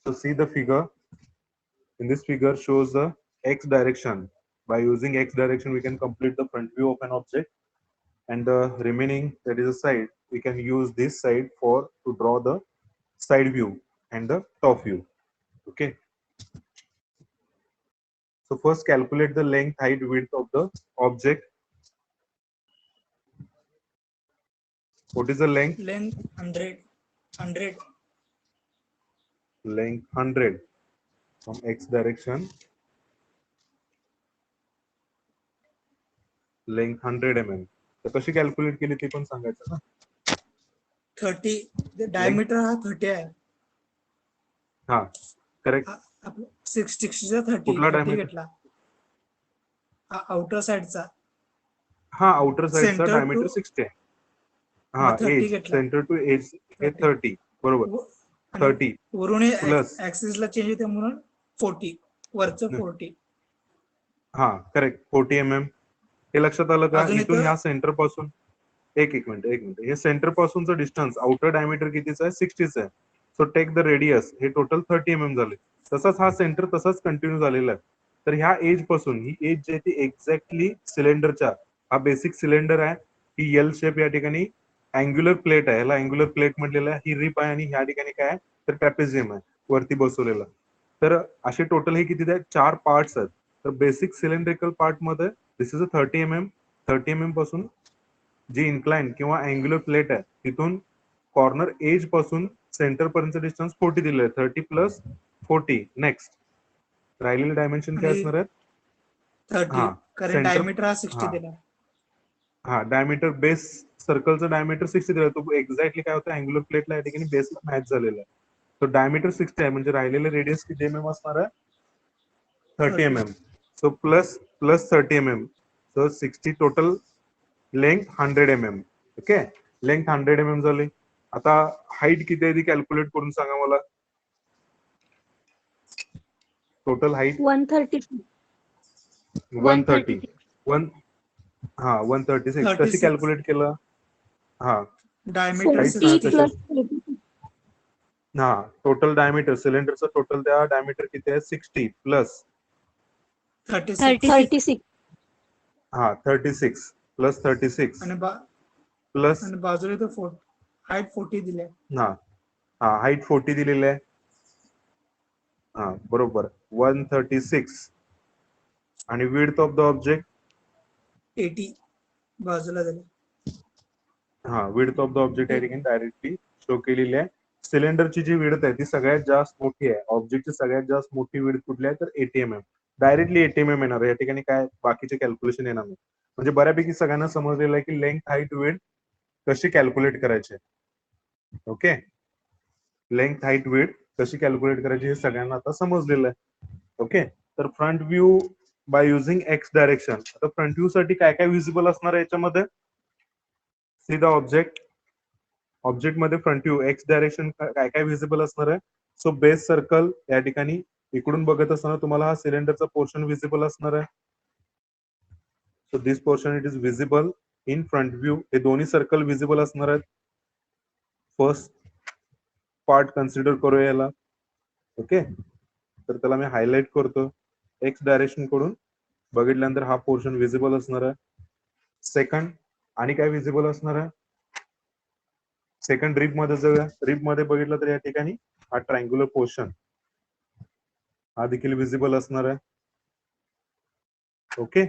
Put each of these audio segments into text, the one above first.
So see the figure. In this figure shows the x direction. By using x direction, we can complete the front view of an object, and the remaining, that is a side, we can use this side for to draw the side view and the top view. Okay. So first calculate the length, height, width of the object. What is the length? Length 100. Length 100 from x direction. Length 100 mm. तर कशी calculate केली ते पण सांगायचं ना. 30. Diameter हा 30 आहे. हा करेक्ट. 60चा 30. कुठला 30 diameter? घेतला. आउटर साइडचा. हा आउटर साइडचा डायमीटर 60 आहे. हा 30 एज घेतला. सेंटर टू एज हे 30 बरोबर. 30 वरून प्लस ऍक्सिसला चेंज होते म्हणून 40. वरचं 40. हा करेक्ट 40 mm. हे लक्षात आलं का? अजून इथून इथं- ह्या सेंटर पासून एक मिनिट हे सेंटर पासूनचं डिस्टन्स आउटर डायमीटर कितीचं आहे? 60चं आहे. सो टेक द रेडियस, हे टोटल 30 mm झाले. तसाच हा सेंटर तसाच कंटिन्यू झालेला आहे. तर ह्या एज पासून ही एज जी आहे ती एक्झॅक्टली सिलेंडरच्या, हा बेसिक सिलेंडर आहे, ही एल शेप या ठिकाणी अँग्युलर प्लेट आहे, याला अँग्युलर प्लेट म्हटलेलं आहे. ही रिप आहे आणि ह्या ठिकाणी काय आहे तर ट्रॅपेझियम आहे वरती बसवलेला. तर असे टोटल हे किती आहेत? 4 पार्ट्स आहेत. तर बेसिक सिलेंड्रिकल पार्ट मध्ये दिस इज अ 30 mm. 30 mm पासून जी इन्क्लाइन किंवा अँग्युलर प्लेट आहे तिथून कॉर्नर एज पासून सेंटर पर्यंत डिस्टन्स 40 दिलेलं आहे. 30 प्लस 40. नेक्स्ट राहिलेले डायमेन्शन काय आणि असणार आहेत? 30. हा, कारण center- डायमीटर हा 60 हा. दिला. हा डायमीटर बेस सर्कलचं डायमीटर 60 दिलं. तो एक्झॅक्टली काय होतं अँग्युलर प्लेटला या ठिकाणी बेसला मॅच झालेला आहे. तो डायमीटर 60 आहे म्हणजे राहिलेले रेडियस किती mm असणार आहे? 30 mm. So plus 30 mm. So 60 total length 100 mm. Okay, length 100 mm झाली. आता हाईट किती आहे ती कॅल्क्युलेट करून सांगा मला. Total height 136. 130. 136. कशी 36. कॅल्क्युलेट केलं? हा डायमीटर Height 40 कशा- plus 36. हा टोटल डायमीटर सिलेंडरचं टोटल त्या डायमीटर किती आहे? 60 प्लस 36. 36. हा 36 प्लस 36 आणि प्लस बाजूला तो हाईट 40 दिले. हा हा हाईट 40 दिलेली आहे. हा बरोबर 136. आणि विड्थ ऑफ द ऑब्जेक्ट 80 बाजूला दिले. हा विड्थ ऑफ द ऑब्जेक्ट या ठिकाणी डायरेक्टली शो केलेली आहे. सिलेंडरची जी विड्थ आहे ती सगळ्यात जास्त मोठी आहे. ऑब्जेक्टची सगळ्यात जास्त मोठी विड्थ कुठली आहे तर 80 mm. डायरेक्टली 80 mm येणार. या ठिकाणी काय बाकीचे कॅल्क्युलेशन येणार नाही. म्हणजे बऱ्यापैकी सगळ्यांना समजलेलं आहे की लेंथ, हाईट, विड्थ कशी कॅल्क्युलेट करायची. ओके, लेंथ, हाईट, विड्थ कशी कॅल्क्युलेट करायची हे सगळ्यांना आता समजलेलं आहे. ओके, तर front view by using x direction. आता फ्रंट व्ह्यू साठी काय काय विजिबल असणार आहे याच्यामध्ये? See the object. ऑब्जेक्ट मध्ये फ्रंट व्ह्यू एक्स डायरेक्शन काय काय विजिबल असणार आहे? सो बेस सर्कल या ठिकाणी इकडून बघत असताना तुम्हाला हा सिलेंडरचा पोर्शन विजिबल असणार आहे. So this portion it is visible in front view. हे दोन्ही सर्कल विजिबल असणार आहेत. फर्स्ट पार्ट कन्सिडर करूया याला. ओके, तर त्याला मी हायलाइट करतो. एक्स डायरेक्शन कडून बघितल्यानंतर हा पोर्शन विजिबल असणार आहे. सेकंड आणि काय विजिबल असणार आहे? सेकंड रिप मध्ये जाऊया. रिप मध्ये बघितलं तर या ठिकाणी हा ट्रायंग्युलर पोर्शन हा देखील विजिबल असणार आहे. ओके,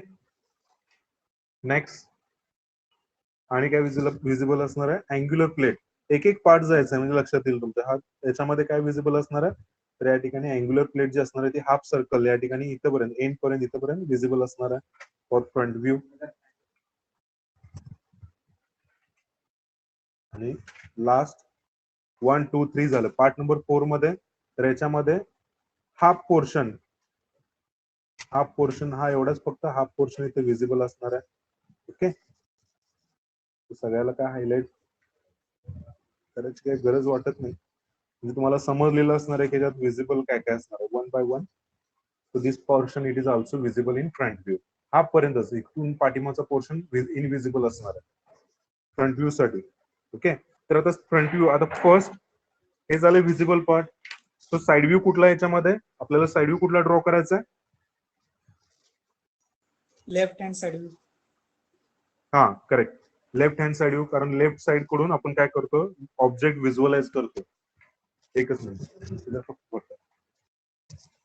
नेक्स्ट आणि काय विजिबल असणार आहे? Angular plate. एक एक पार्ट जायचा म्हणजे लक्षात येईल तुमच्या. हा याच्यामध्ये काय विजिबल असणार आहे तर या ठिकाणी अँग्युलर प्लेट जी असणार आहे ती हाफ सर्कल या ठिकाणी इथपर्यंत एंड पर्यंत इथपर्यंत विजिबल असणार आहे फॉर फ्रंट व्ह्यू. आणि लास्ट 1, 2, 3 झालं. पार्ट नंबर 4 मध्ये तर याच्यामध्ये हाफ पोर्शन हा एवढाच फक्त हाफ पोर्शन इथे विजिबल असणार आहे. ओके, सगळ्याला काय हायलाइट करायची काही गरज वाटत नाही. म्हणजे तुम्हाला समजलेलं असणार आहे की याच्यात विजिबल काय काय असणार आहे. 1 by 1. So this portion it is also visible in front view. Half पर्यंतच, इथून पाठीमागचा पोर्शन इनविजिबल असणार आहे फ्रंट व्ह्यू साठी. ओके, तर आता फ्रंट व्ह्यू, आता फर्स्ट हे झाले विजिबल पार्ट. तो साइड व्ह्यू कुठला याच्यामध्ये आपल्याला साइड व्ह्यू कुठला ड्रॉ करायचा आहे? Left hand side view. हा correct, left hand side view. कारण लेफ्ट साइड कडून आपण काय करतो, ऑब्जेक्ट व्हिज्युअलाइज करतो. एकच मिनिट.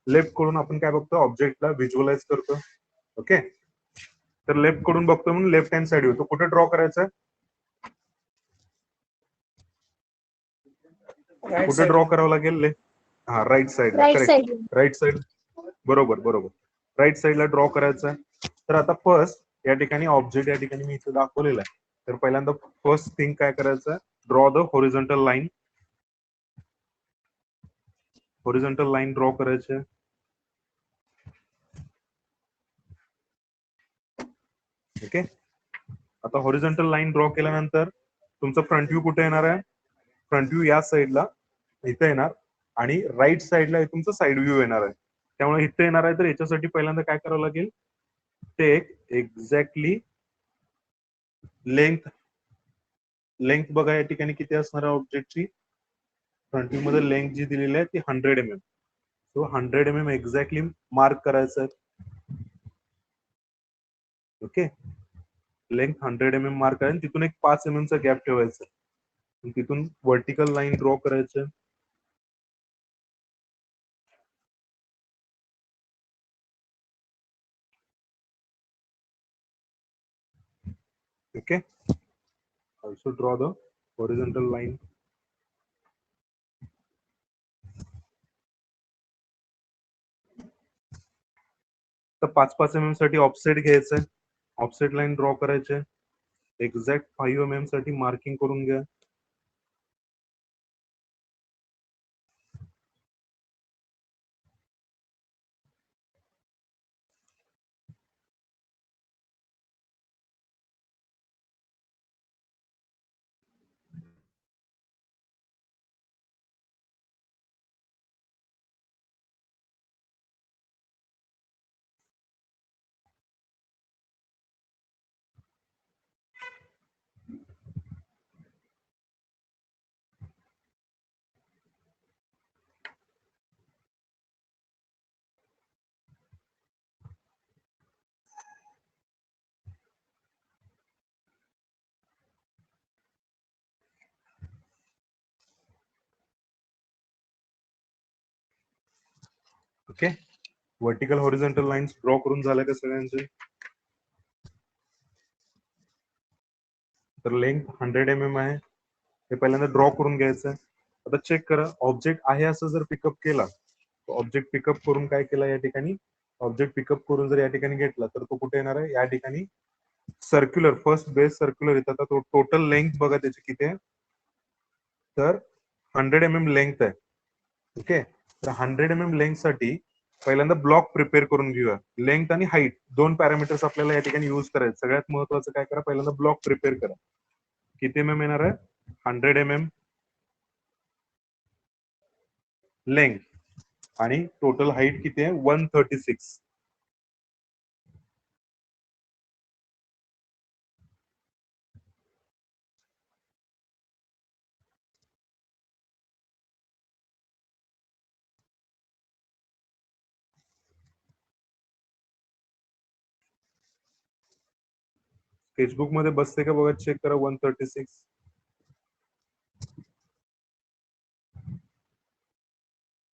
लेफ्ट कडून आपण काय बघतो, ऑब्जेक्टला व्हिज्युअलाइज करतो. ओके, तर लेफ्ट कडून बघतो म्हणून लेफ्ट हँड साइड व्ह्यू. तो कुठे ड्रॉ करायचा आहे? राइट कुठे साइड. ड्रॉ करावं लागेल? हा राईट साइडला. Right correct, side. Right side. बरोबर बरोबर, राईट साइडला ड्रॉ करायचं आहे. तर आता फर्स्ट या ठिकाणी ऑब्जेक्ट या ठिकाणी मी इथे दाखवलेला आहे. तर पहिल्यांदा फर्स्ट थिंग काय करायचं, draw the horizontal line. Horizontal line draw करायचे. ओके, आता हॉरिझॉन्टल लाईन ड्रॉ केल्यानंतर तुमचा फ्रंट व्ह्यू कुठे येणार आहे? फ्रंट व्ह्यू या साईडला इथे येणार आणि राईट साईडला तुमचा साइड व्ह्यू येणार आहे. त्यामुळे इथे येणार आहे. तर याच्यासाठी पहिल्यांदा काय करावं लागेल, टेक एक्झॅक्टली लेंथ. लेंथ बघा या ठिकाणी किती असणार आहे ऑब्जेक्टची. फ्रंट व्ह्यू मध्ये लेंथ जी दिलेली आहे ती 100 mm. तो 100 mm एक्झॅक्टली मार्क करायचं आहे. ओके, लेंथ 100 mm मार्क आहे. तिथून एक 5 mm चा गॅप ठेवायचा. तिथून व्हर्टिकल लाईन ड्रॉ करायचं. Okay, also draw the horizontal line. तर 5-5 mm साठी ऑफसेट घ्यायचंय. ऑफसेट लाईन ड्रॉ करायचे. एक्झॅक्ट 5 mm साठी मार्किंग करून घ्या. Okay, vertical horizontal lines draw करून झाल्या का सगळ्यांचे? तर लेंथ 100 mm आहे. हे पहिल्यांदा ड्रॉ करून घ्यायचं. आता चेक करा, ऑब्जेक्ट आहे असं जर पिकअप केला, ऑब्जेक्ट पिकअप करून काय केला या ठिकाणी, ऑब्जेक्ट पिकअप करून जर या ठिकाणी घेतला तर तो कुठे येणार आहे? या ठिकाणी सर्क्युलर, फर्स्ट बेस सर्क्युलर येतात. तो टोटल लेंथ बघा त्याची किती आहे, तर 100 mm लेंथ आहे. ओके, तर 100 mm लेंथ साठी पहिल्यांदा ब्लॉक प्रिपेअर करून घेऊया. लेंथ आणि हाईट दोन पॅरामीटर्स आपल्याला या ठिकाणी युज करायचे. सगळ्यात महत्वाचं काय करा, पहिल्यांदा ब्लॉक प्रिपेअर करा. किती mm येणार आहे? 100 mm लेंथ आणि टोटल हाईट किती आहे? 136. स्केचबुक मध्ये बसते का बघा, चेक करा. 136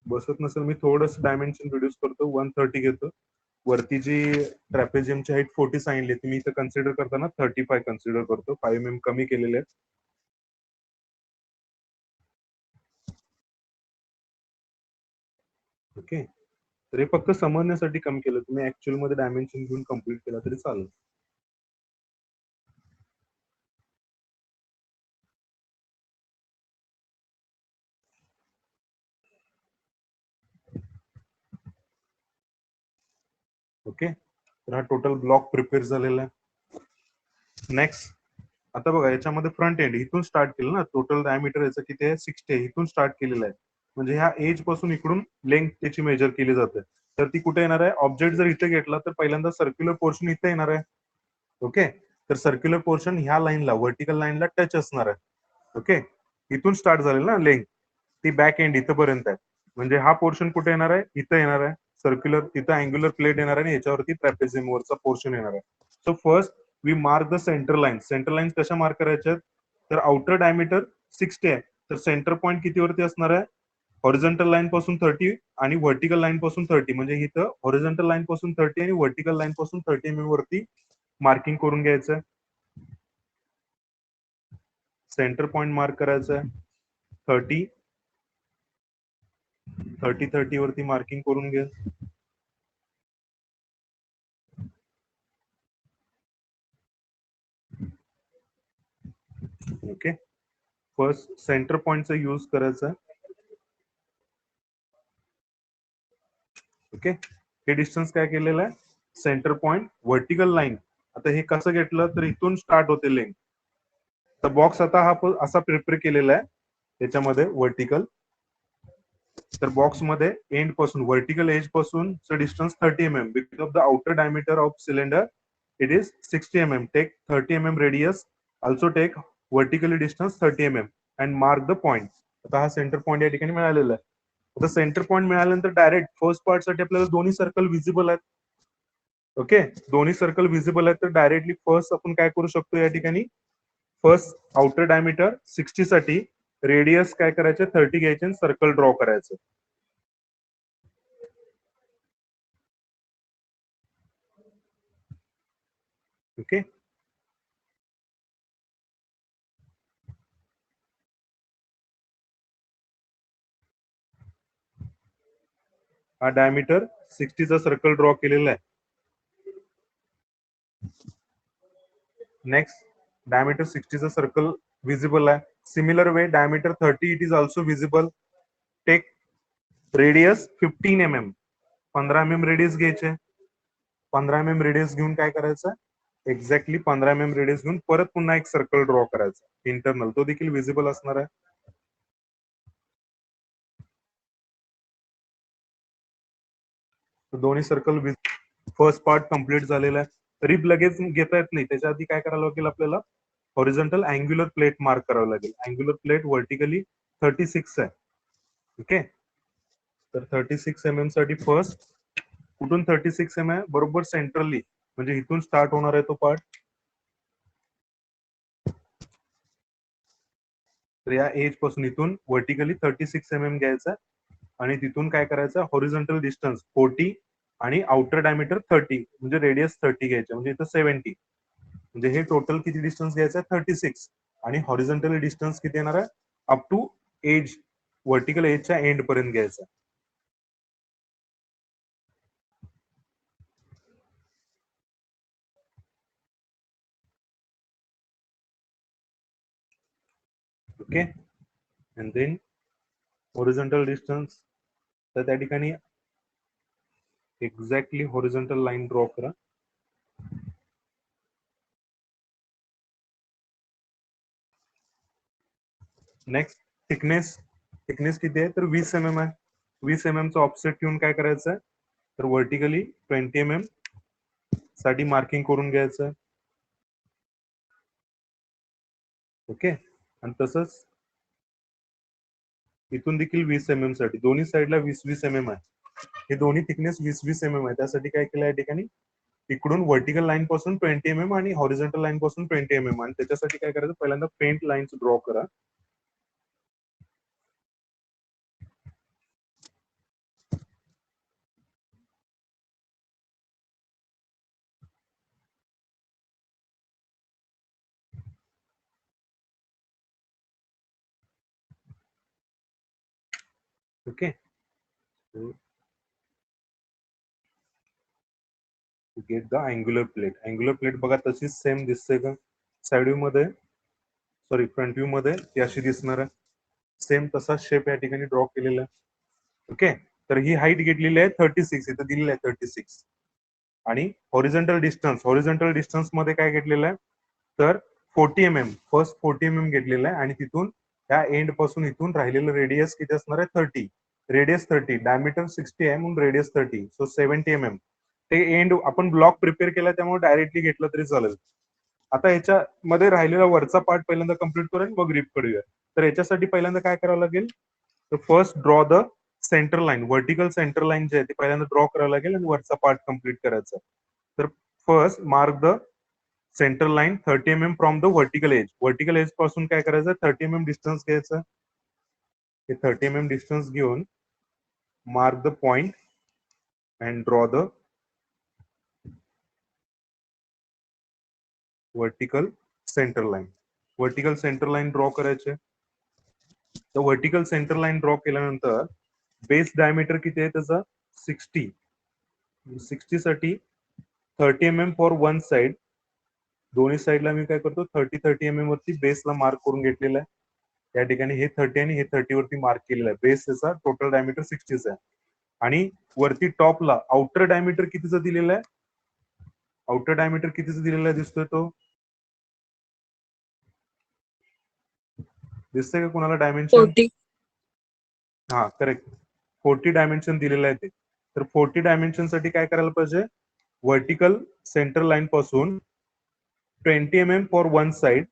बसत नसेल, मी थोडस डायमेन्शन रिड्यूस करतो. 130 घेतो. वरती जी ट्रॅपेजियमची हाईट 40 सांगितली, ती मी इथं कन्सिडर करताना 35 कन्सिडर करतो. 5 mm कमी केलेले आहेत. ओके, तर हे फक्त समजण्यासाठी कमी केलं. तुम्ही ऍक्च्युअल मध्ये डायमेन्शन घेऊन कम्प्लीट केला तरी चालेल. ओके, तर हा टोटल ब्लॉक प्रिपेअर झालेला आहे. नेक्स्ट, आता बघा याच्यामध्ये फ्रंट एंड इथून स्टार्ट केलं ना, टोटल डायमीटर याचं किती आहे? 60 आहे. इथून स्टार्ट केलेलं आहे. म्हणजे ह्या एज पासून इकडून लेंथ त्याची मेजर केली जाते. तर ती कुठे येणार आहे? ऑब्जेक्ट जर इथे घेतला तर पहिल्यांदा सर्क्युलर पोर्शन इथे येणार आहे. ओके, तर सर्क्युलर पोर्शन ह्या लाईनला, व्हर्टिकल लाईनला टच असणार आहे. ओके, इथून स्टार्ट झालेलं ना लेंथ, ती बॅक एंड इथपर्यंत आहे. म्हणजे हा पोर्शन कुठे येणार आहे, इथं येणार आहे. सर्क्युलर तिथं अँग्युलर प्लेट येणार आहे आणि याच्यावरती ट्रॅपेझियम वरचा पोर्शन येणार आहे. So first we mark the centre line. Centre line कशा मार्क करायच्या, तर आउटर डायमीटर 60 आहे, तर सेंटर पॉईंट किती वरती असणार आहे, हॉरिझॉन्टल लाईन पासून 30 आणि व्हर्टिकल लाईन पासून 30. म्हणजे इथं हॉरिझॉन्टल लाईन पासून 30 आणि व्हर्टिकल लाईन पासून 30 mm वरती मार्किंग करून घ्यायचं. सेंटर पॉइंट मार्क करायचं आहे 30 30 वरती मार्किंग करून घ्या. ओके, फर्स्ट सेंटर पॉइंटचा यूज करायचा. ओके, हे डिस्टन्स काय केलेलं आहे, सेंटर पॉइंट व्हर्टिकल लाईन. आता हे कसं घेतलं तर इथून स्टार्ट होते लेंथ. तर बॉक्स आता हा असा प्रिपेअर केलेला आहे त्याच्यामध्ये व्हर्टिकल. तर बॉक्स मध्ये एंड पासून व्हर्टिकल एज पासून distance 30 mm. Because of the outer diameter of cylinder it is 60 mm. Take 30 mm radius, also take vertically distance 30 mm and mark the point. आता हा सेंटर पॉइंट या ठिकाणी मिळालेला आहे. आता सेंटर पॉइंट मिळाल्यानंतर डायरेक्ट फर्स्ट पार्ट साठी आपल्याला दोन्ही सर्कल विजिबल आहेत. ओके, दोन्ही सर्कल विजिबल आहेत, तर डायरेक्टली फर्स्ट आपण काय करू शकतो या ठिकाणी, फर्स्ट आउटर डायमीटर 60 साठी रेडियस काय करायचे 30 घ्यायचे आणि सर्कल ड्रॉ करायचं. ओके, हा डायमीटर 60 चा सर्कल ड्रॉ केलेला आहे. नेक्स्ट डायमीटर 60 चा सर्कल विजिबल आहे. Similar way diameter 30 it is also visible. Take radius 15 mm. 15 mm radius घ्यायचे. 15 mm रेडियस घेऊन काय करायचं, एक्झॅक्टली 15 mm रेडियस घेऊन परत पुन्हा एक सर्कल ड्रॉ करायचा इंटरनल, तो देखील विजिबल असणार आहे. दोन्ही सर्कल फर्स्ट पार्ट कम्प्लीट झालेला आहे. रिप लगेच घेता येत नाही, त्याच्या आधी काय करावं लागेल आपल्याला, हॉरिझॉन्टल अँग्युलर प्लेट मार्क करावं लागेल. अँग्युलर प्लेट व्हर्टिकली 36 आहे. ओके, तर 36 mm साठी फर्स्ट कुठून 36 mm आहे, बरोबर सेंट्रली, म्हणजे इथून स्टार्ट होणार आहे तो पार्ट. तर या एज पासून इथून व्हर्टिकली 36 mm घ्यायचा आणि तिथून काय करायचं, हॉरिझॉन्टल डिस्टन्स 40 आणि आउटर डायमीटर 30, म्हणजे रेडियस 30 घ्यायचं, म्हणजे इथं 70. म्हणजे हे टोटल किती डिस्टन्स घ्यायचं आहे 36 आणि हॉरिझॉन्टल डिस्टन्स किती येणार आहे, अप टू एज, व्हर्टिकल एजच्या एंड पर्यंत घ्यायचा. Okay, and then horizontal distance, तर त्या ठिकाणी एक्झॅक्टली हॉरिझॉन्टल लाईन ड्रॉ करा. नेक्स्ट थिकनेस, थिकनेस किती आहे तर 20 mm आहे. 20 mm चा ऑफसेट घेऊन काय करायचं आहे, तर व्हर्टिकली 20 mm साठी मार्किंग करून घ्यायचं. ओके, आणि तसंच इथून देखील 20 mm साठी, दोन्ही साईडला 20-20 mm आहे. हे दोन्ही थिकनेस 20-20 mm आहे. त्यासाठी काय केलं या ठिकाणी, इकडून व्हर्टिकल लाईन पासून 20 mm आणि हॉरिझॉन्टल लाईन पासून 20 mm, आणि त्याच्यासाठी काय करायचं, पहिल्यांदा पेंट लाईन्स ड्रॉ करा. Okay, get the angular plate. Angular plate बघा तशीच सेम दिसते का, साइड व्ह्यू मध्ये, सॉरी फ्रंट व्ह्यू मध्ये ती अशी दिसणार आहे. सेम तसा शेप या ठिकाणी ड्रॉ केलेला आहे. ओके, तर ही हाईट घेतलेली आहे 36, इथं दिलेली आहे 36. आणि हॉरिझॉन्टल डिस्टन्स मध्ये काय घेतलेलं आहे, तर 40 mm, फर्स्ट 40 mm घेतलेलं आहे आणि तिथून त्या एंड पासून इथून राहिलेलं रेडियस किती असणार आहे 30. रेडियस 30, डायमीटर 60 आहे म्हणून रेडियस 30, सो 70 mm. ते एंड आपण ब्लॉक प्रिपेअर केला त्यामुळे डायरेक्टली घेतलं तरी चालेल. आता याच्यामध्ये राहिलेला वरचा पार्ट पहिल्यांदा कम्प्लीट करूया, मग ग्रिप करूया. तर याच्यासाठी पहिल्यांदा काय करावं लागेल, तर first draw the centre line, vertical centre line जे आहे ते पहिल्यांदा ड्रॉ करावं लागेल आणि वरचा पार्ट कम्प्लीट करायचा. तर first mark the centre line 30 mm from the vertical edge. Vertical edge पासून काय करायचं, 30 mm डिस्टन्स घ्यायचं. हे 30 mm डिस्टन्स घेऊन mark the point and draw the vertical centre line. Vertical centre line draw करायचे. तर व्हर्टिकल सेंटर लाईन ड्रॉ केल्यानंतर base diameter किती आहे त्याचा, 60. 60 साठी 30 mm फॉर वन साइड. दोन्ही साईडला मी काय करतो, 30 mm वरती बेसला मार्क करून घेतलेला आहे. या ठिकाणी हे 30 आणि हे 30 वरती मार्क केलेलं आहे. बेस त्याचा टोटल डायमीटर 60 आहे. आणि वरती टॉपला आउटर डायमीटर कितीचा दिलेला आहे, आउटर डायमीटर कितीचा दिलेला आहे दिसतोय तो, दिसतंय का कुणाला डायमेन्शन? 40. हा करेक्ट, 40 डायमेन्शन दिलेलं आहे ते. तर 40 डायमेन्शन साठी काय करायला पाहिजे, व्हर्टिकल सेंटर लाईन पासून 20 mm for one side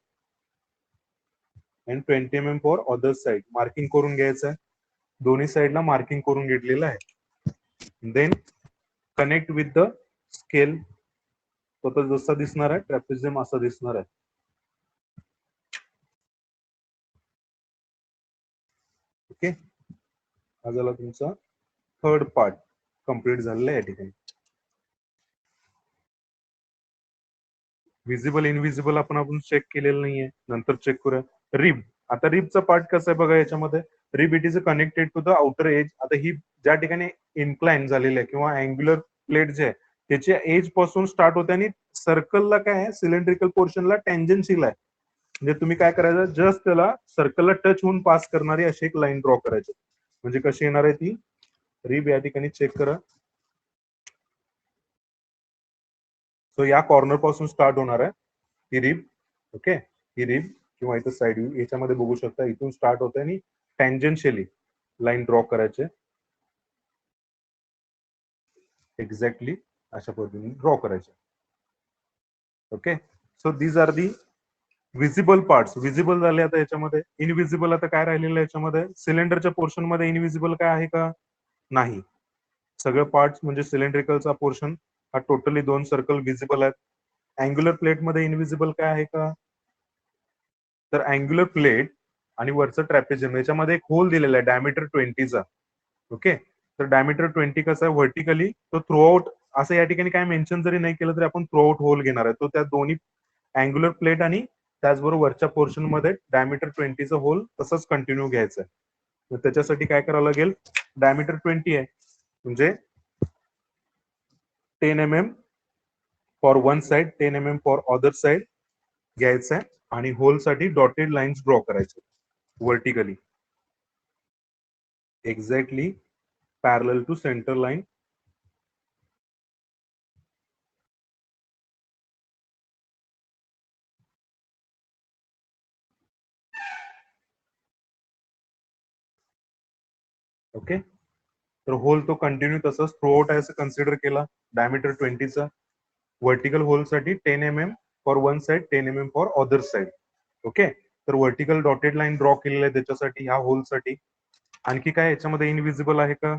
and 20 mm for other side marking करून घ्यायचं आहे. दोन्ही साइडला मार्किंग करून घेतलेलं आहे. Then connect with the scale. तो तर जसा दिसणार आहे ट्रॅपेझियम असा दिसणार आहे. ओके, हा झाला तुमचा थर्ड पार्ट कम्प्लीट झालेला आहे. या ठिकाणी विजिबल इनविजिबल आपण चेक केलेलं नाहीये, नंतर चेक करूया. रिब, आता रिबचा पार्ट कसा आहे बघा याच्यामध्ये. Rib it is connected to the outer edge. आता ही ज्या ठिकाणी इन्क्लाइन झालेली आहे किंवा अँग्युलर प्लेट जे आहे त्याच्या एज पासून स्टार्ट होते आणि सर्कलला काय आहे, सिलेंड्रिकल पोर्शनला टँजन्शियल आहे. म्हणजे तुम्ही काय करायचं, जस्ट त्याला सर्कलला टच होऊन पास करणारी अशी एक लाईन ड्रॉ करायची. म्हणजे कशी येणार आहे ती रिब, या ठिकाणी चेक करा. सो या कॉर्नर पासून स्टार्ट होणार आहे ही रिब. ओके, ही रिब किंवा इथं साइड व्ह्यू याच्यामध्ये बघू शकता, इथून स्टार्ट होते आणि टँजन्शियली लाईन ड्रॉ करायचे. एक्झॅक्टली अशा पद्धतीने ड्रॉ करायचे. Okay, so these are the visible parts. Visible झाले. आता याच्यामध्ये इनविजिबल आता काय राहिलेलं आहे याच्यामध्ये, सिलेंडरच्या पोर्शन मध्ये इनविजिबल काय आहे का, नाही. सगळे पार्ट्स म्हणजे सिलेंड्रिकलचा पोर्शन हा टोटली 2 सर्कल विजिबल आहेत. अँग्युलर प्लेट मध्ये इनविजिबल काय आहे का, तर अँग्युलर प्लेट आणि वरचं ट्रॅपेझियम याच्यामध्ये एक होल दिलेला आहे डायमीटर 20चा. ओके, तर डायमीटर 20 कसं आहे, व्हर्टिकली तो थ्रू आउट, असं या ठिकाणी काय मेन्शन जरी नाही केलं तरी आपण थ्रू आउट होल घेणार आहे. तो त्या दोन्ही अँग्युलर प्लेट आणि त्याचबरोबर वरच्या पोर्शन मध्ये डायमीटर 20चा होल तसंच कंटिन्यू घ्यायचं आहे. तर त्याच्यासाठी काय करावं लागेल, डायमीटर 20 आहे म्हणजे 10 mm for one side, 10 mm for other side घ्यायचं आहे आणि होल साठी डॉटेड लाईन्स ड्रॉ करायचे vertically, exactly parallel to centre line. Okay, तर होल तो कंटिन्यू तसंच थ्रू आउट आहे असं कन्सिडर केला. डायमीटर 20चा व्हर्टिकल होल साठी 10 mm for one side, 10 mm for other side. Okay, तर व्हर्टिकल डॉटेड लाईन ड्रॉ केलेलं आहे त्याच्यासाठी, ह्या होल साठी. आणखी काय याच्यामध्ये इनविजिबल आहे का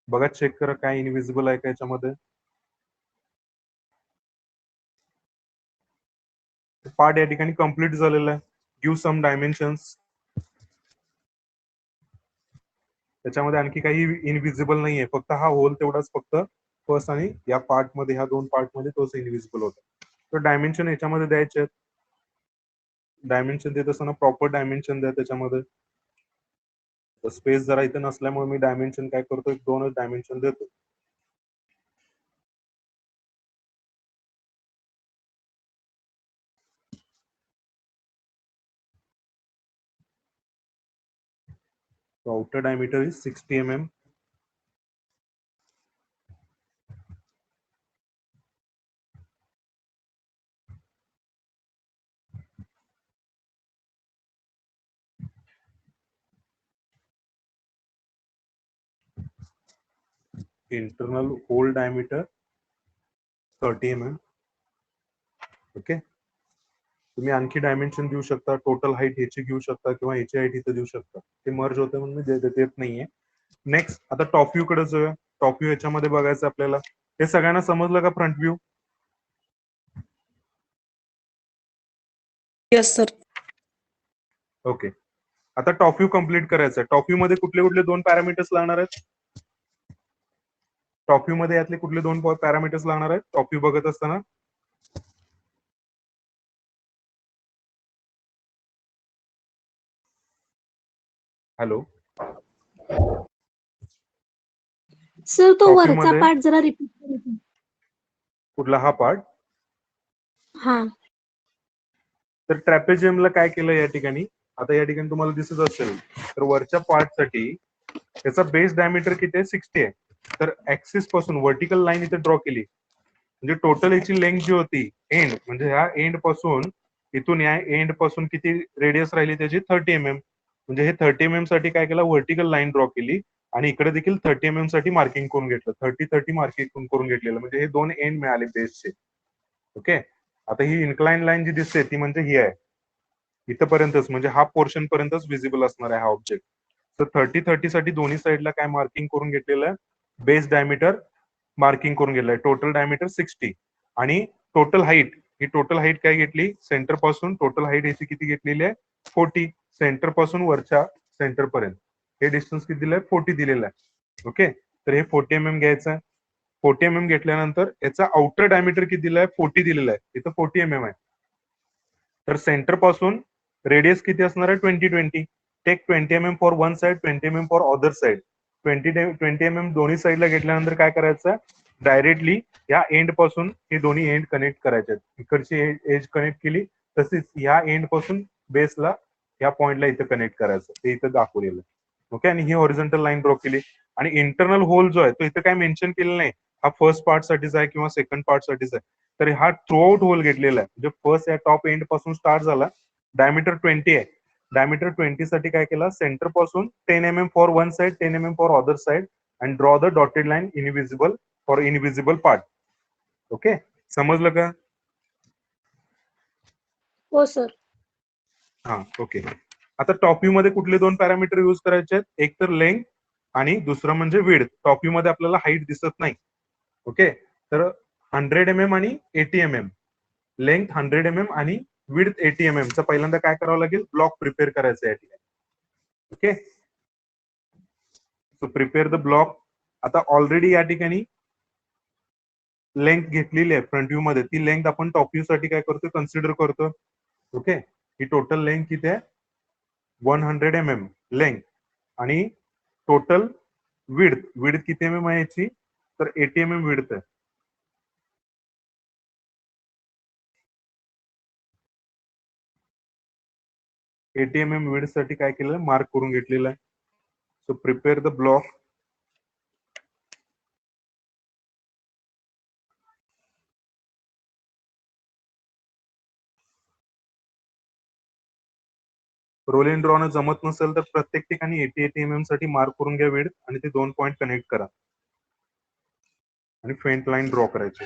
बघा, चेक करा काय इनविजिबल आहे का याच्यामध्ये. पार्ट या ठिकाणी कम्प्लीट झालेला आहे. Give some dimensions. त्याच्यामध्ये आणखी काही इनविजिबल नाहीये, फक्त हा होल तेवढाच फक्त फर्स्ट आणि या पार्ट मध्ये, ह्या 2 पार्ट मध्ये तोच इनविजिबल होता. तर डायमेन्शन याच्यामध्ये द्यायचे आहेत. डायमेन्शन देत असताना प्रॉपर डायमेन्शन द्या त्याच्यामध्ये. स्पेस जरा इथे नसल्यामुळे मी डायमेन्शन काय करतो, 2च डायमेन्शन देतो. Outer diameter is 60 mm. Internal hole diameter 30 mm. Okay, तुम्ही आणखी डायमेन्शन देऊ शकता, टोटल हाईट ह्याची घेऊ शकता किंवा ह्याची हाईट इथं देऊ शकता. ते मर्ज होते म्हणून मी देत नाहीये. नेक्स्ट आता टॉप व्ह्यू कडे जाऊया. टॉप व्ह्यू याच्यामध्ये बघायचं आपल्याला. हे सगळ्यांना समजलं का front view? Yes sir. Okay. आता टॉप व्ह्यू कम्प्लीट करायचं आहे. टॉप व्ह्यू मध्ये कुठले कुठले 2 पॅरामीटर्स लागणार आहेत? टॉप व्ह्यू मध्ये यातले कुठले 2 पॅरामीटर्स लागणार आहेत टॉप व्ह्यू बघत असताना? हॅलो सर तो Top view वरचा मध्ये पार्ट जरा रिपीट करा. कुठला हा पार्ट? हा तर ट्रॅपेजियमला काय केलं या ठिकाणी? आता या ठिकाणी तुम्हाला दिसत असेल तर वरच्या पार्ट साठी त्याचा बेस डायमीटर किती आहे? 60 आहे. तर ऍक्सिस पासून व्हर्टिकल लाईन इथे ड्रॉ केली. म्हणजे टोटल याची लेंथ जी होती एंड म्हणजे ह्या एंड पासून इथून या एंड पासून किती रेडियस राहिली त्याची 30 mm. म्हणजे हे 30 mm साठी काय केलं? व्हर्टिकल लाईन ड्रॉ केली आणि इकडे देखील 30 mm साठी मार्किंग करून घेतलं. 30 मार्किंग करून घेतलेलं म्हणजे हे 2 एंड मिळाले बेसचे. ओके. आता ही इन्क्लाइन लाईन जी दिसते ती म्हणजे ही आहे. इथपर्यंतच म्हणजे हा पोर्शन पर्यंतच विजिबल असणार आहे हा ऑब्जेक्ट. तर 30 साठी दोन्ही साईडला काय मार्किंग करून घेतलेलं आहे? बेस डायमीटर मार्किंग करून घेतलंय. टोटल डायमीटर 60 आणि टोटल हाईट ही टोटल हाईट काय घेतली? सेंटर पासून टोटल हाईट याची किती घेतलेली आहे? 40. सेंटर पासून वरच्या सेंटर पर्यंत हे डिस्टन्स किती दिलंय? 40 दिलेलं आहे. ओके. तर हे 40 mm घ्यायचं आहे. 40 mm घेतल्यानंतर याचा आउटर डायमीटर किती दिलाय? 40 दिलेला आहे. इथं 40 mm आहे. तर सेंटर पासून रेडियस किती असणार आहे? 20 take 20 mm for one side, 20 mm for other side. 20 mm दोन्ही साईडला घेतल्यानंतर काय करायचं? डायरेक्टली या एंड पासून हे दोन्ही एंड कनेक्ट करायचे. इकडची एज कनेक्ट केली तसेच या एंड पासून बेसला या पॉइंटला इथं कनेक्ट करायचं. ते इथं दाखवलेलं आहे. ओके. आणि ही हॉरिझॉन्टल लाईन ड्रॉ केली आणि इंटरनल होल जो आहे तो इथं काय मेन्शन केलेला नाही. हा फर्स्ट पार्ट साठीच आहे किंवा सेकंड पार्ट साठीच आहे. तर हा थ्रू आउट होल घेतलेला आहे. म्हणजे फर्स्ट या टॉप एंड पासून स्टार्ट झाला. डायमीटर 20 आहे. डायमीटर 20 साठी काय केलं? सेंटर पासून 10 mm for one side, 10 mm for other side and draw the dotted line invisible for invisible part. Okay. समजलं का? हो सर. हा ओके. आता टॉप व्ह्यू मध्ये कुठले 2 पॅरामीटर यूज करायचे आहेत? एक तर लेंथ आणि दुसरं म्हणजे विड्थ. टॉप व्ह्यू मध्ये आपल्याला हाईट दिसत नाही. ओके. तर 100 mm आणि 80 mm. लेंथ 100 mm आणि विड्थ 80 mm चा पहिल्यांदा काय करावं लागेल? ब्लॉक प्रिपेअर करायचं आहे या ठिकाणी. Okay. So prepare the block. आता ऑलरेडी या ठिकाणी लेंथ घेतलेली आहे फ्रंट व्ह्यू मध्ये. ती लेंथ आपण टॉप व्ह्यू साठी काय करतो? कन्सिडर करतो. ओके. ही टोटल लेंथ किती आहे? 100 mm लेंथ आणि टोटल विड्थ किती mm आहे याची? तर 80 mm विड्थ आहे. 80 mm विड्थ साठी काय केलं? मार्क करून घेतलेलं आहे. So prepare the block. Roll in draw जमत नसेल तर प्रत्येक ठिकाणी 80 mm साठी मार्क करून घ्या विड्थ आणि ते 2 पॉइंट कनेक्ट करा आणि फेंट लाईन ड्रॉ करायची.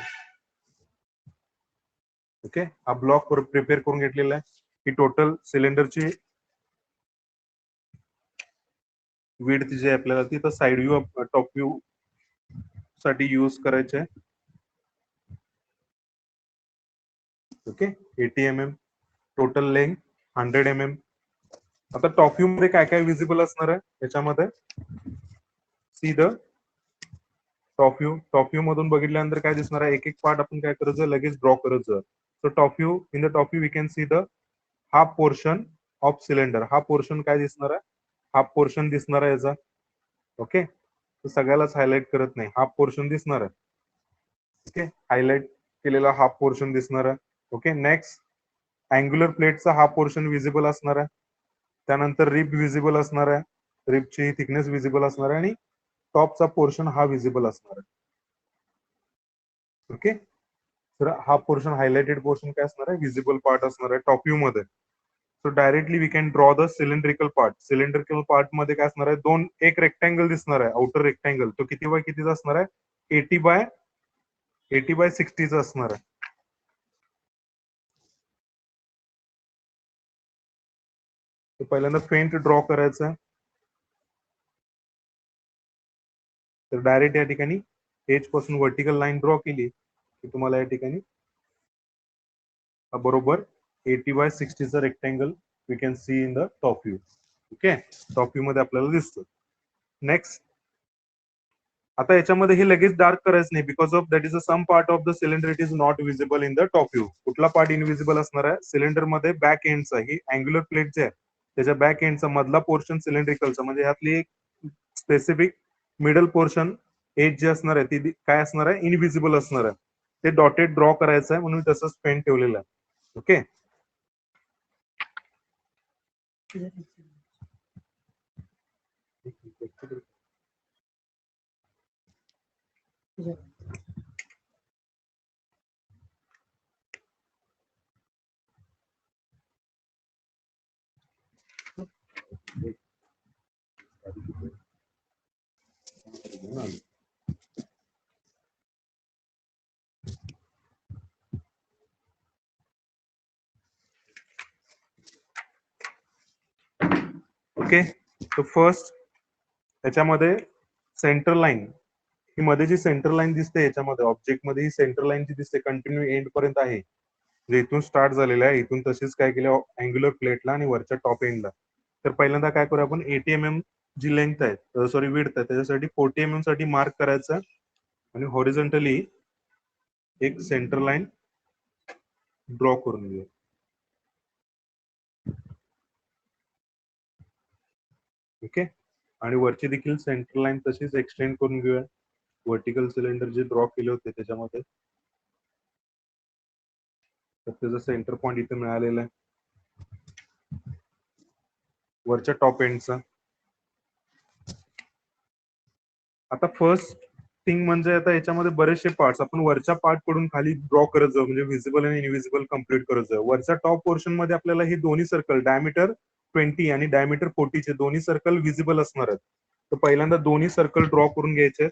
ओके. हा ब्लॉक प्रिपेअर करून घेतलेला आहे. ही टोटल सिलेंडरची विड्थ जी आहे आपल्याला ती तर साइड व्ह्यू टॉप व्ह्यू साठी यूज करायचे आहे. Okay. 80 mm total length 100 mm. आता टॉप व्ह्यू मध्ये काय काय विजिबल असणार आहे याच्यामध्ये? सी द टॉप व्ह्यू मधून बघितल्यानंतर काय दिसणार आहे? एक एक पार्ट आपण काय करायचं? लगेच ड्रॉ करायचं. So top view, in the top view we can see the half portion of cylinder. हा पोर्शन काय दिसणार आहे? हाफ पोर्शन दिसणार आहे याचा. ओके. तर सगळ्यालाच हायलाइट करत नाही. हाफ पोर्शन दिसणार आहे. ओके. हायलाइट केलेला हाफ पोर्शन दिसणार आहे. ओके. नेक्स्ट अँग्युलर प्लेटचा हा पोर्शन विजिबल असणार आहे. त्यानंतर रिब विजिबल असणार आहे. रिबची थिकनेस विजिबल असणार आहे आणि टॉपचा पोर्शन हा विजिबल असणार आहे. ओके. तर हा पोर्शन हायलाइटेड पोर्शन काय असणार आहे? विजिबल पार्ट असणार आहे टॉप व्ह्यू मध्ये. So directly we can draw the cylindrical part. Cylindrical part मध्ये काय असणार आहे? एक रेक्टँगल दिसणार आहे. Outer rectangle. तो किती बाय कितीचा असणार आहे? 80 बाय 60 चा असणार आहे. तर पहिल्यांदा फेंट ड्रॉ करायचं आहे. तर डायरेक्ट या ठिकाणी एज पासून व्हर्टिकल लाईन ड्रॉ केली की तुम्हाला या ठिकाणी बरोबर 80/60चा rectangle we can see in the top view. Okay, top view मध्ये आपल्याला दिसतो. नेक्स्ट, आता याच्यामध्ये हे लगेच डार्क करायचं नाही, because of that is a some part of the cylinder it is not visible in the top view. कुठला पार्ट इनविजिबल असणार आहे? सिलेंडर मध्ये बॅक एंडचा, ही अँग्युलर प्लेट जे आहे त्याच्या बॅक एंडचा मधला पोर्शन सिलेंड्रिकलचा, म्हणजे ह्यातली एक स्पेसिफिक मिडल पोर्शन एज जे असणार आहे ती काय असणार आहे? इनविजिबल असणार आहे. ते डॉटेड ड्रॉ करायचं आहे, म्हणून तसंच पेन ठेवलेलं आहे. Okay, okay. तर फर्स्ट त्याच्यामध्ये सेंटर लाईन, ही मध्ये जी सेंटर लाईन दिसते याच्यामध्ये ऑब्जेक्ट मध्ये, ही सेंटर लाईन जी दिसते कंटिन्यू एंड पर्यंत आहे, जे इथून स्टार्ट झालेलं आहे, इथून तशीच काय केलं अँग्युलर प्लेटला आणि वरच्या टॉप एंडला. तर पहिल्यांदा काय करू आपण, 80 mm जी लेंथ आहे, सॉरी विड्थ आहे, त्याच्यासाठी 40 mm साठी मार्क करायचं आणि हॉरिझॉन्टली एक सेंटर लाईन ड्रॉ करून घेऊ. ओके, आणि वरची देखील सेंटर लाईन तशीच एक्सटेंड करून घेऊया. व्हर्टिकल सिलेंडर जे ड्रॉ केले होते त्याच्यामध्ये, तर त्याचा सेंटर पॉइंट इथे मिळालेला आहे वरच्या टॉप एंडचा. आता फर्स्ट थिंग म्हणजे आता याच्यामध्ये बरेचसे पार्ट्स आपण वरच्या पार्ट कडून खाली ड्रॉ करत जाऊ, म्हणजे व्हिजिबल आणि इनव्हिजिबल कम्प्लीट करत जाऊ. वरच्या टॉप पोर्शन मध्ये आपल्याला हे दोन्ही सर्कल डायमीटर 20 आणि डायमीटर 40 चे दोन्ही सर्कल व्हिजिबल असणार आहेत. तर पहिल्यांदा दोन्ही सर्कल ड्रॉ करून घ्यायचे.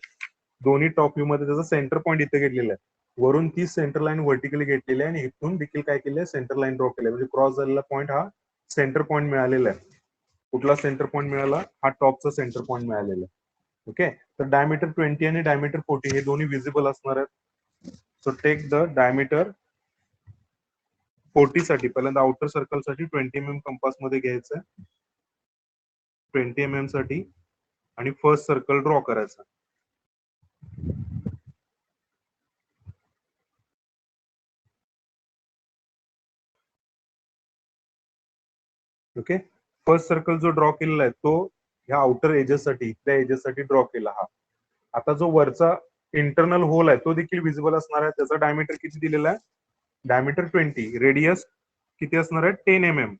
दोन्ही टॉप व्ह्यू मध्ये त्याचा सेंटर पॉईंट इथे घेतलेला आहे, वरून ती सेंटर लाईन व्हर्टिकली घेतलेली आहे आणि इथून देखील काय केलंय सेंटर लाईन ड्रॉ केलंय, म्हणजे क्रॉस झालेला पॉईंट हा सेंटर पॉईंट मिळालेला आहे. कुठला सेंटर पॉईंट मिळाला? हा टॉपचा सेंटर पॉईंट मिळालेला आहे. ओके, तर डायमीटर 20 आणि डायमीटर 40 हे दोन्ही विजिबल असणार आहेत. सो टेक द डायमीटर 40 साठी पहिल्यांदा आउटर सर्कल साठी 20 mm कंपास मध्ये घ्यायचं 20 mm साठी, आणि फर्स्ट सर्कल ड्रॉ करायचा. ओके, फर्स्ट सर्कल जो ड्रॉ केलेला आहे तो ह्या आउटर एजेस साठी, त्या एजेस साठी ड्रॉ केला हा. आता जो वरचा इंटरनल होल आहे तो देखील विजिबल असणार आहे. त्याचा डायमीटर किती दिलेला आहे? डायमीटर 20, रेडियस किती असणार आहे? 10 mm.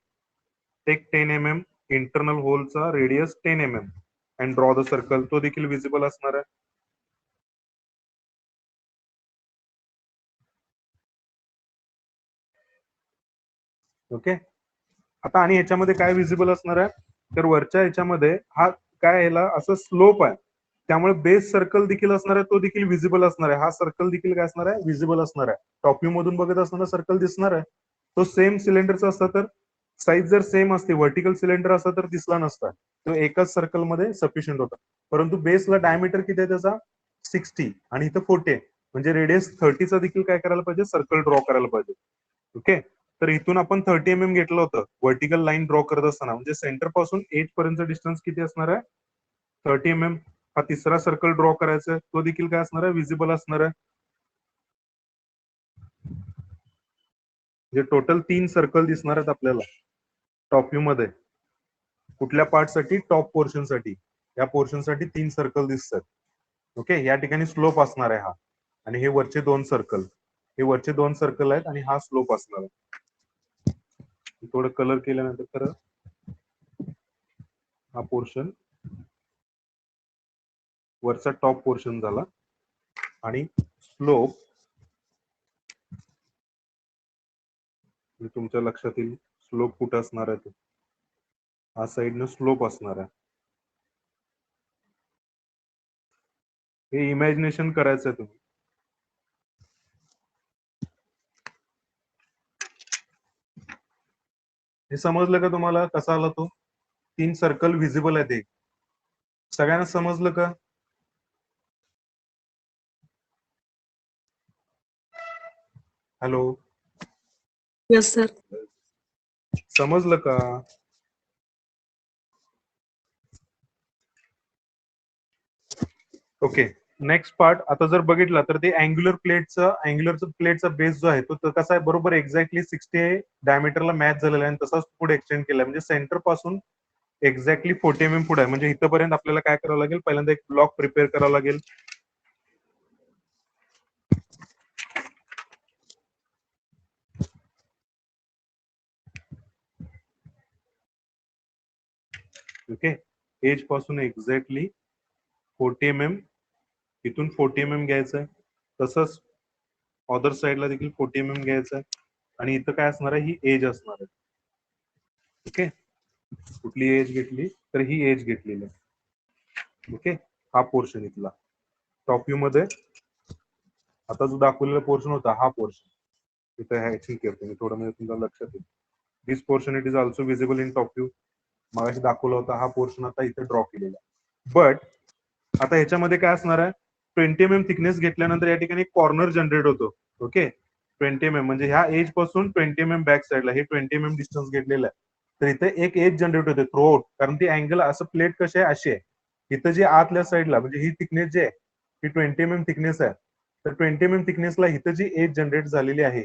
टेक 10 mm इंटरनल होलचा radius 10 mm and draw the circle, तो देखील विजिबल असणार आहे. ओके, आता आणि याच्यामध्ये काय विजिबल असणार आहे? तर वरच्या याच्यामध्ये हा काय ह्याला असं स्लोप आहे, त्यामुळे बेस सर्कल देखील असणार आहे, तो देखील विजिबल असणार आहे. हा सर्कल देखील काय असणार आहे? विजिबल असणार आहे. टॉप व्ह्यू मधून बघत असताना सर्कल दिसणार आहे. तो सेम सिलेंडरचा असता तर साईज जर सेम असते, व्हर्टिकल सिलेंडर असता तर दिसला नसता, तो एकाच सर्कल मध्ये सफिशियंट होता. परंतु बेसला डायमीटर किती आहे त्याचा? 60 आणि इथं 40 आहे, म्हणजे रेडियस 30चा देखील काय करायला पाहिजे? सर्कल ड्रॉ करायला पाहिजे. ओके, तर इथून आपण 30 mm घेतलं होतं व्हर्टिकल लाईन ड्रॉ करत असताना, म्हणजे सेंटर पासून एज पर्यंत डिस्टन्स किती असणार आहे? 30 mm. हा तिसरा सर्कल ड्रॉ करायचा आहे, तो देखील काय असणार आहे? विजिबल असणार आहे. म्हणजे टोटल 3 सर्कल दिसणार आहेत आपल्याला टॉप व्ह्यू मध्ये. कुठल्या पार्ट साठी? टॉप पोर्शन साठी. या पोर्शन साठी 3 सर्कल दिसतात. ओके, या ठिकाणी स्लोप असणार आहे हा, आणि हे वरचे 2 सर्कल, हे वरचे 2 सर्कल आहेत आणि हा स्लोप असणार आहे. थोडं कलर केल्यानंतर खरं हा पोर्शन वरचा टॉप पोर्शन झाला, आणि स्लोप तुमच्या लक्षात येईल स्लोप कुठं असणार आहे. हा साइडनं स्लोप असणार आहे. हे इमॅजिनेशन करायचं आहे तुम्ही. हे समजलं का तुम्हाला कसा आला तो? 3 सर्कल व्हिजिबल आहेत एक. सगळ्यांना समजलं का? Hello, yes sir. समजलं का? ओके. नेक्स्ट पार्ट आता जर बघितला तर ते अँग्युलरचा बेस जो आहे तो कसा आहे, बरोबर एक्झॅक्टली 60 डायमीटरला मॅच झालेला आहे आणि तसाच पुढे एक्सटेंड केलाय. म्हणजे सेंटर पासून एक्झॅक्टली 40 mm पुढे आहे. म्हणजे इथपर्यंत आपल्याला काय करावं लागेल, पहिल्यांदा एक ब्लॉक प्रिपेअर करावा लागेल. ओके, एज पासून एक्झॅक्टली 40 mm, इथून 40 mm घ्यायचं. तसंच अदर साइडला देखील 40 mm घ्यायचं आणि इथं काय असणार आहे, ही एज असणार आहे. ओके, कुठली एज घेतली तर ही एज घेतलेली आहे. ओके, हा पोर्शन इथला टॉप व्ह्यू मध्ये आता जो दाखवलेला पोर्शन होता हा पोर्शन इथं हॅचिंग करतो मी थोडं, म्हणजे तुमच्या लक्षात येईल. This portion it is also visible in top view. मगाशी दाखवला होता हा पोर्शन आता इथे ड्रॉ केलेला. बट आता ह्याच्यामध्ये काय असणार आहे, 20 mm थिकनेस घेतल्यानंतर या ठिकाणी कॉर्नर जनरेट होतो. ओके, 20 mm म्हणजे ह्या एज पासून 20 mm बॅक साइडला हे 20 mm डिस्टन्स घेतलेलं आहे. तर इथे एक एज जनरेट होते थ्रू आउट, कारण ती अँगल असं प्लेट कशी आहे अशी आहे. इथं जे आतल्या साइडला म्हणजे ही थिकनेस जी आहे ही 20 mm थिकनेस आहे. तर 20 mm थिकनेसला इथं जी एज जनरेट झालेली आहे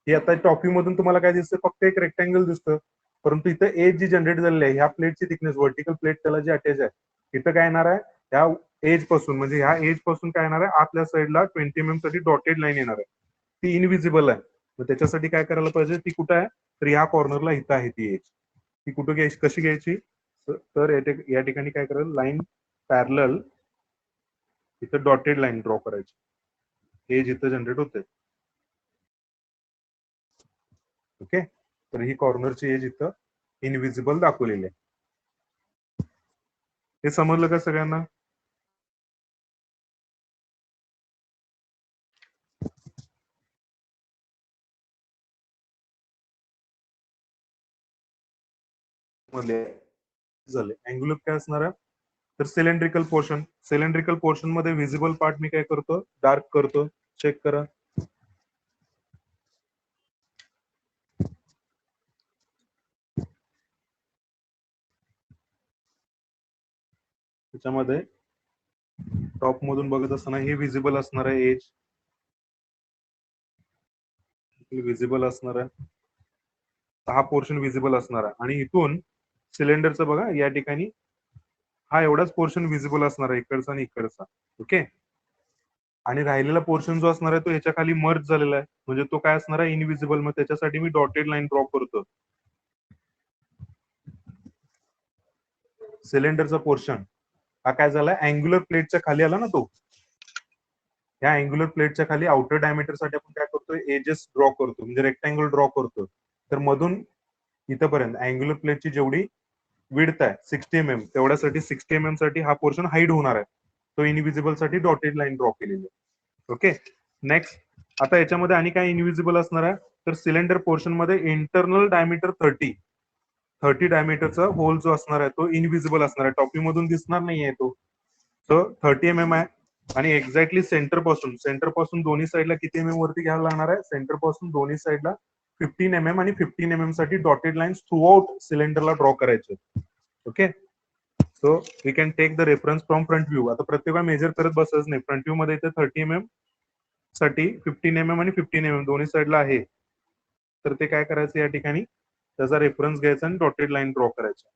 ही आता टॉप व्ह्यू मधून तुम्हाला काय दिसतं, फक्त एक रेक्टँगल दिसतं. परंतु इथं एज जी जनरेट झालेली आहे ह्या प्लेटची थिकनेस, व्हर्टिकल प्लेट त्याला जी अटॅच आहे, इथं काय येणार आहे, ह्या एज पासून म्हणजे ह्या एज पासून काय येणार आहे, आतल्या साइडला 20 mm साठी डॉटेड लाईन येणार आहे. ती इनविजिबल आहे. मग त्याच्यासाठी काय करायला पाहिजे, ती कुठं आहे तर ह्या कॉर्नरला इथं आहे ती एज. ती कुठं घ्यायची, कशी घ्यायची, तर या ठिकाणी काय करायला, लाईन पॅरलल इथं डॉटेड लाईन ड्रॉ करायची. एज इथं जनरेट होते. ओके, तर ही कॉर्नरची एज इथं इनविजिबल दाखवलेली आहे. हे समजलं का सगळ्यांना? झाले. अँग्युलर काय असणार आहे तर सिलेंड्रिकल पोर्शन मध्ये व्हिजिबल पार्ट मी काय करतो, डार्क करतो. चेक करा. त्याच्यामध्ये टॉप मधून बघत असताना हे विजिबल असणार आहे, एज विजिबल असणार आहे, हा पोर्शन विजिबल असणार आहे. आणि इथून सिलेंडरचं बघा या ठिकाणी हा एवढाच पोर्शन विजिबल असणार आहे, इकडचा आणि इकडचा. ओके, आणि राहिलेला पोर्शन जो असणार आहे तो ह्याच्या खाली मर्ज झालेला आहे, म्हणजे तो काय असणार आहे, इनविजिबल. मग त्याच्यासाठी मी डॉटेड लाईन ड्रॉ करतो. सिलेंडरचा पोर्शन हा काय झाला, अँग्युलर प्लेटच्या खाली आला ना तो. या अँग्युलर प्लेटच्या खाली आउटर डायमीटर साठी आपण काय करतोय, एजेस ड्रॉ करतो, म्हणजे रेक्टँगल ड्रॉ करतो. तर मधून इथपर्यंत अँग्युलर प्लेटची जेवढी विड्थ आहे 60 mm, तेवढ्यासाठी 60 mm साठी हा पोर्शन हाईड होणार आहे. तो इनविजिबल साठी डॉटेड लाईन ड्रॉ केलेली आहे. ओके, नेक्स्ट आता याच्यामध्ये आणि काय इनविजिबल असणार आहे, तर सिलेंडर पोर्शन मध्ये इंटरनल डायमीटर 30 डायमीटरचा होल जो असणार आहे तो इनविजिबल असणार आहे, टॉपी मधून दिसणार नाहीये तो. सो 30 mm आहे. आणि एक्झॅक्टली सेंटर पासून दोन्ही साईडला किती mm वरती घ्यायला लागणार आहे, सेंटर पासून दोन्ही साईडला 15 mm आणि 15 mm साठी डॉटेड लाईन्स थ्रू आउट सिलेंडरला ड्रॉ करायचे. Okay, so we can take the reference from front view. आता प्रत्येक वेळा मेजर करत बसायचं नाही. फ्रंट व्ह्यू मध्ये इथे 30 mm साठी 15 mm आणि 15 mm दोन्ही साईडला आहे. तर ते काय करायचं, या ठिकाणी त्याचा रेफरन्स घ्यायचा आणि डॉटेड लाईन ड्रॉ करायची.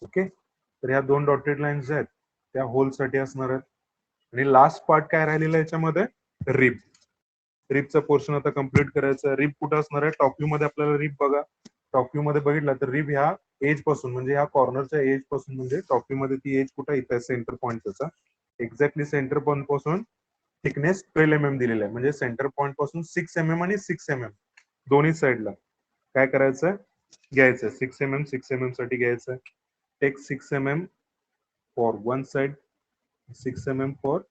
ओके, तर ह्या दोन डॉटेड लाईन्स आहेत त्या होल साठी असणार आहेत. आणि लास्ट पार्ट काय राहिलेला याच्यामध्ये, रिपचा पोर्शन आता कम्प्लीट करायचा. रिप कुठं असणार आहे, टॉप व्ह्यू मध्ये आपल्याला रिप बघा. टॉप व्ह्यू मध्ये बघितला तर रिप ह्या एज पासून म्हणजे ह्या कॉर्नरच्या एज पासून, म्हणजे टॉप व्ह्यू मध्ये ती एज कुठं इथं सेंटर पॉईंट त्याचा एक्झॅक्टली सेंटर पॉईंट पासून थिकनेस 12 mm दिलेला आहे. म्हणजे सेंटर पॉईंट पासून 6 mm आणि 6 mm दोन्ही साईडला काय करायचं घ्यायचं 6 mm 6 mm साठी घ्यायचं take 6 mm for one side 6 mm for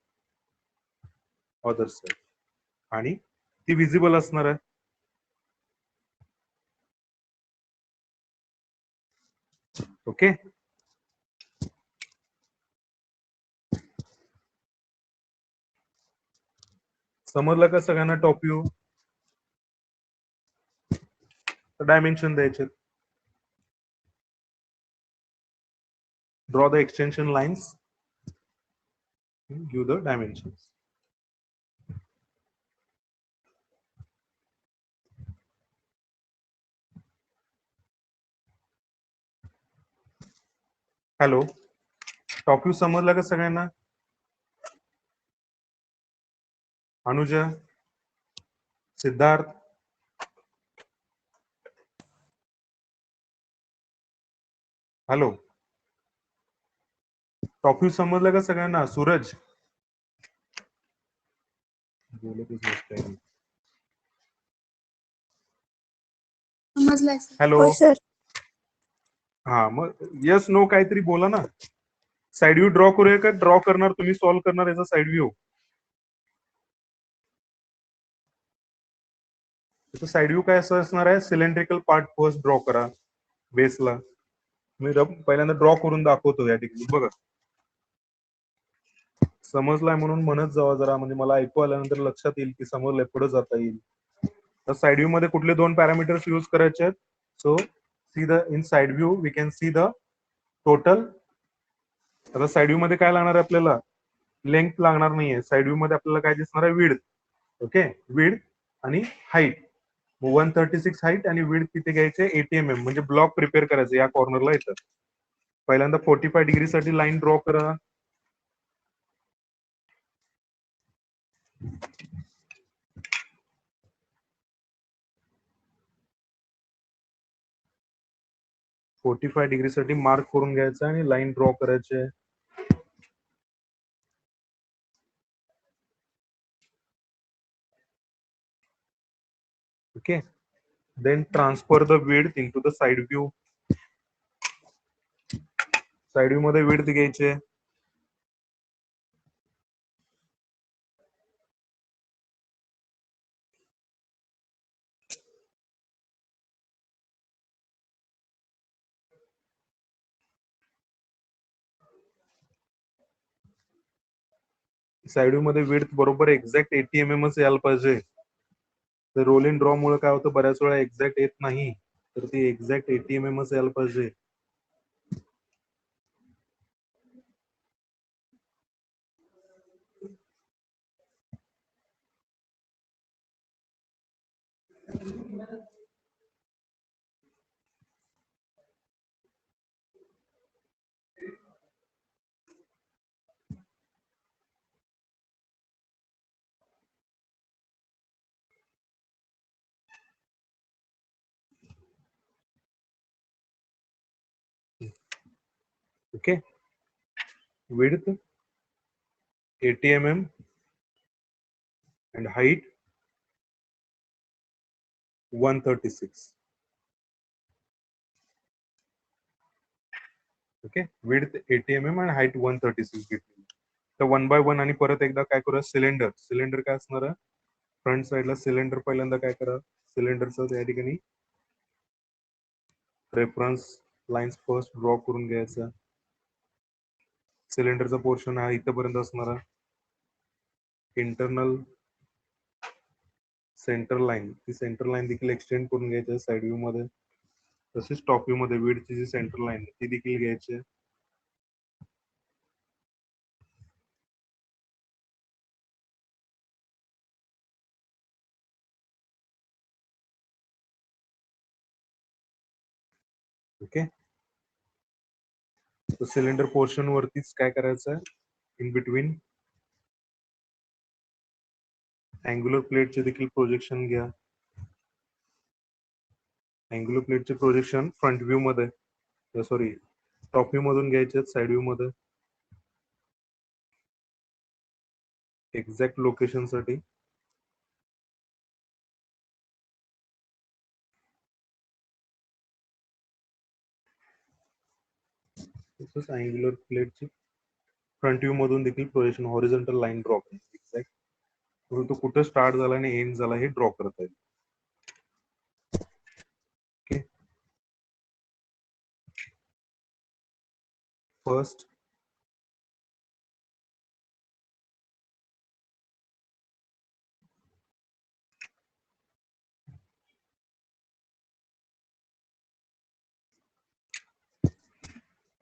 other side आणि ती विजिबल असणार आहे. ओके समजलं का सगळ्यांना टॉप व्ह्यू डायमेन्शन द्यायचे draw the extension lines give the dimensions hello top view समजला का सगळ्यांना Anuja Siddharth hello top view समजलं का सगळ्यांना सूरज बोलतच नसतंय. समजलाय सर. हॅलो होय सर. हा मग यस नो काहीतरी बोला ना साइड व्ह्यू ड्रॉ करूया का ड्रॉ करणार तुम्ही सॉल्व्ह करणार याचा साइड व्ह्यू त्याचा साइड व्ह्यू काय असं असणार आहे सिलेंड्रिकल पार्ट फर्स्ट ड्रॉ करा बेसला मी पहिल्यांदा ड्रॉ करून दाखवतो या ठिकाणी बघा समजलाय म्हणून म्हणत जावा जरा म्हणजे मला ऐकू आल्यानंतर लक्षात येईल की समजलंय पुढे जाता येईल तर साइड व्ह्यू मध्ये कुठले दोन पॅरामीटर्स यूज करायचे आहेत so see the in side view we can see the total आता साइड व्ह्यू मध्ये काय लागणार आहे आपल्याला लेंथ लागणार नाहीये साइड व्ह्यू मध्ये आपल्याला काय दिसणार आहे विड्थ ओके विड्थ आणि हाईट 136 हाईट आणि विड्थ किती घ्यायचे 80 mm म्हणजे ब्लॉक प्रिपेअर करायचं या कॉर्नरला येतं पहिल्यांदा 45 डिग्री साठी लाईन ड्रॉ करा 45 डिग्री साठी मार्क करून घ्यायचं आणि लाईन ड्रॉ करायचे okay then transfer the width into the side view side view मध्ये विड्थ घ्यायचे साइड व्ह्यू मध्ये विड्थ बरोबर एक्झॅक्ट 80 mm यायला पाहिजे तर रोल इन ड्रॉ मुळे काय होतं बऱ्याच वेळा एक्झॅक्ट येत नाही तर ती एक्झॅक्ट 80 mm यायला पाहिजे okay width 80 mm and height 136 okay width 80 mm आणि हाईट 136 घेतली तर वन बाय वन आणि परत एकदा काय करूया सिलेंडर सिलेंडर काय असणार आहे फ्रंट साइडला सिलेंडर पहिल्यांदा काय करा सिलेंडरचं त्या ठिकाणी रेफरन्स लाईन्स फर्स्ट ड्रॉ करून घ्यायचा सिलेंडरचा पोर्शन हा इथपर्यंत असणार आहे इंटरनल सेंटर लाईन ती सेंटर लाईन देखील एक्सटेंड करून घ्यायची साइड व्ह्यू मध्ये तसेच टॉप व्ह्यू मध्ये विड्थची जी सेंटर लाईन ती देखील घ्यायची ओके तर सिलेंडर पोर्शन वरतीच काय करायचं आहे इन बिटवीन अँग्युलर प्लेटचे देखील प्रोजेक्शन घ्या अँग्युलर प्लेटचे प्रोजेक्शन फ्रंट व्ह्यू मध्ये सॉरी टॉप व्ह्यू मधून घ्यायचे साइड व्ह्यू मध्ये एक्झॅक्ट लोकेशन साठी तसंच अँग्युलर प्लेटची फ्रंट व्ह्यू मधून देखील प्रोजेक्शन हॉरिझॉन्टल लाईन ड्रॉ करायची एक्झॅक्ट. तो कुठं स्टार्ट झाला आणि एंड झाला हे ड्रॉ करता येईल. Okay. First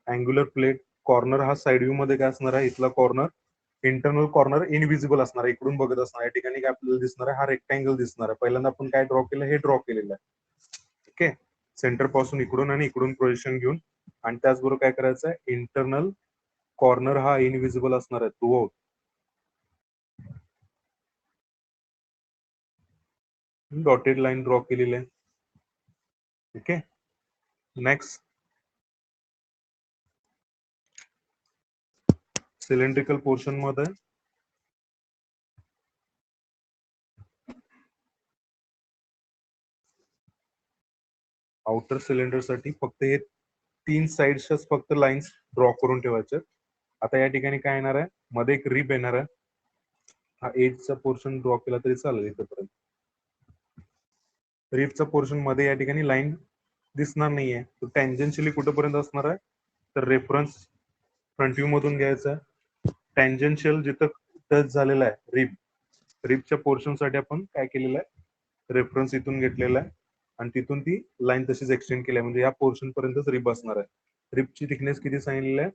angular plate corner हा साइड व्ह्यू मध्ये काय असणार आहे, इथला कॉर्नर इंटरनल कॉर्नर इनविजिबल असणार आहे, इकडून बघत असणार. या ठिकाणी काय आपल्याला दिसणार आहे, हा रेक्टँगल दिसणार आहे. पहिल्यांदा आपण काय ड्रॉ केलं, हे ड्रॉ केलेलं आहे. ओके. सेंटर पासून इकडून आणि इकडून प्रोजेक्शन घेऊन, आणि त्याचबरोबर काय करायचं आहे, इंटरनल कॉर्नर हा इनविजिबल असणार आहे through out. Dotted line draw केलेली आहे. ओके. नेक्स्ट सिलेंड्रिकल पोर्शन मध्ये आउटर सिलेंडर साठी फक्त हे 3 साइड्सच्याच फक्त लाईन्स ड्रॉ करून ठेवायचे. आता या ठिकाणी काय येणार आहे, मध्ये एक रिब येणार आहे. हा एजचा पोर्शन ड्रॉ केला तरी चालेल इथपर्यंत. रिबचा पोर्शन मध्ये या ठिकाणी लाईन दिसणार नाहीये. तो टँजेन्शियली कुठेपर्यंत असणार आहे, तर रेफरन्स फ्रंट व्ह्यू मधून घ्यायचा. टँजेन्शियल जिथं टच झालेला आहे रिबच्या पोर्शन साठी आपण काय केलेलं आहे, रेफरन्स इथून घेतलेला आहे आणि तिथून ती लाईन तशीच एक्सटेंड केली आहे. म्हणजे या पोर्शन पर्यंतच रिब असणार आहे. रिबची थिकनेस किती सांगितलेली आहे,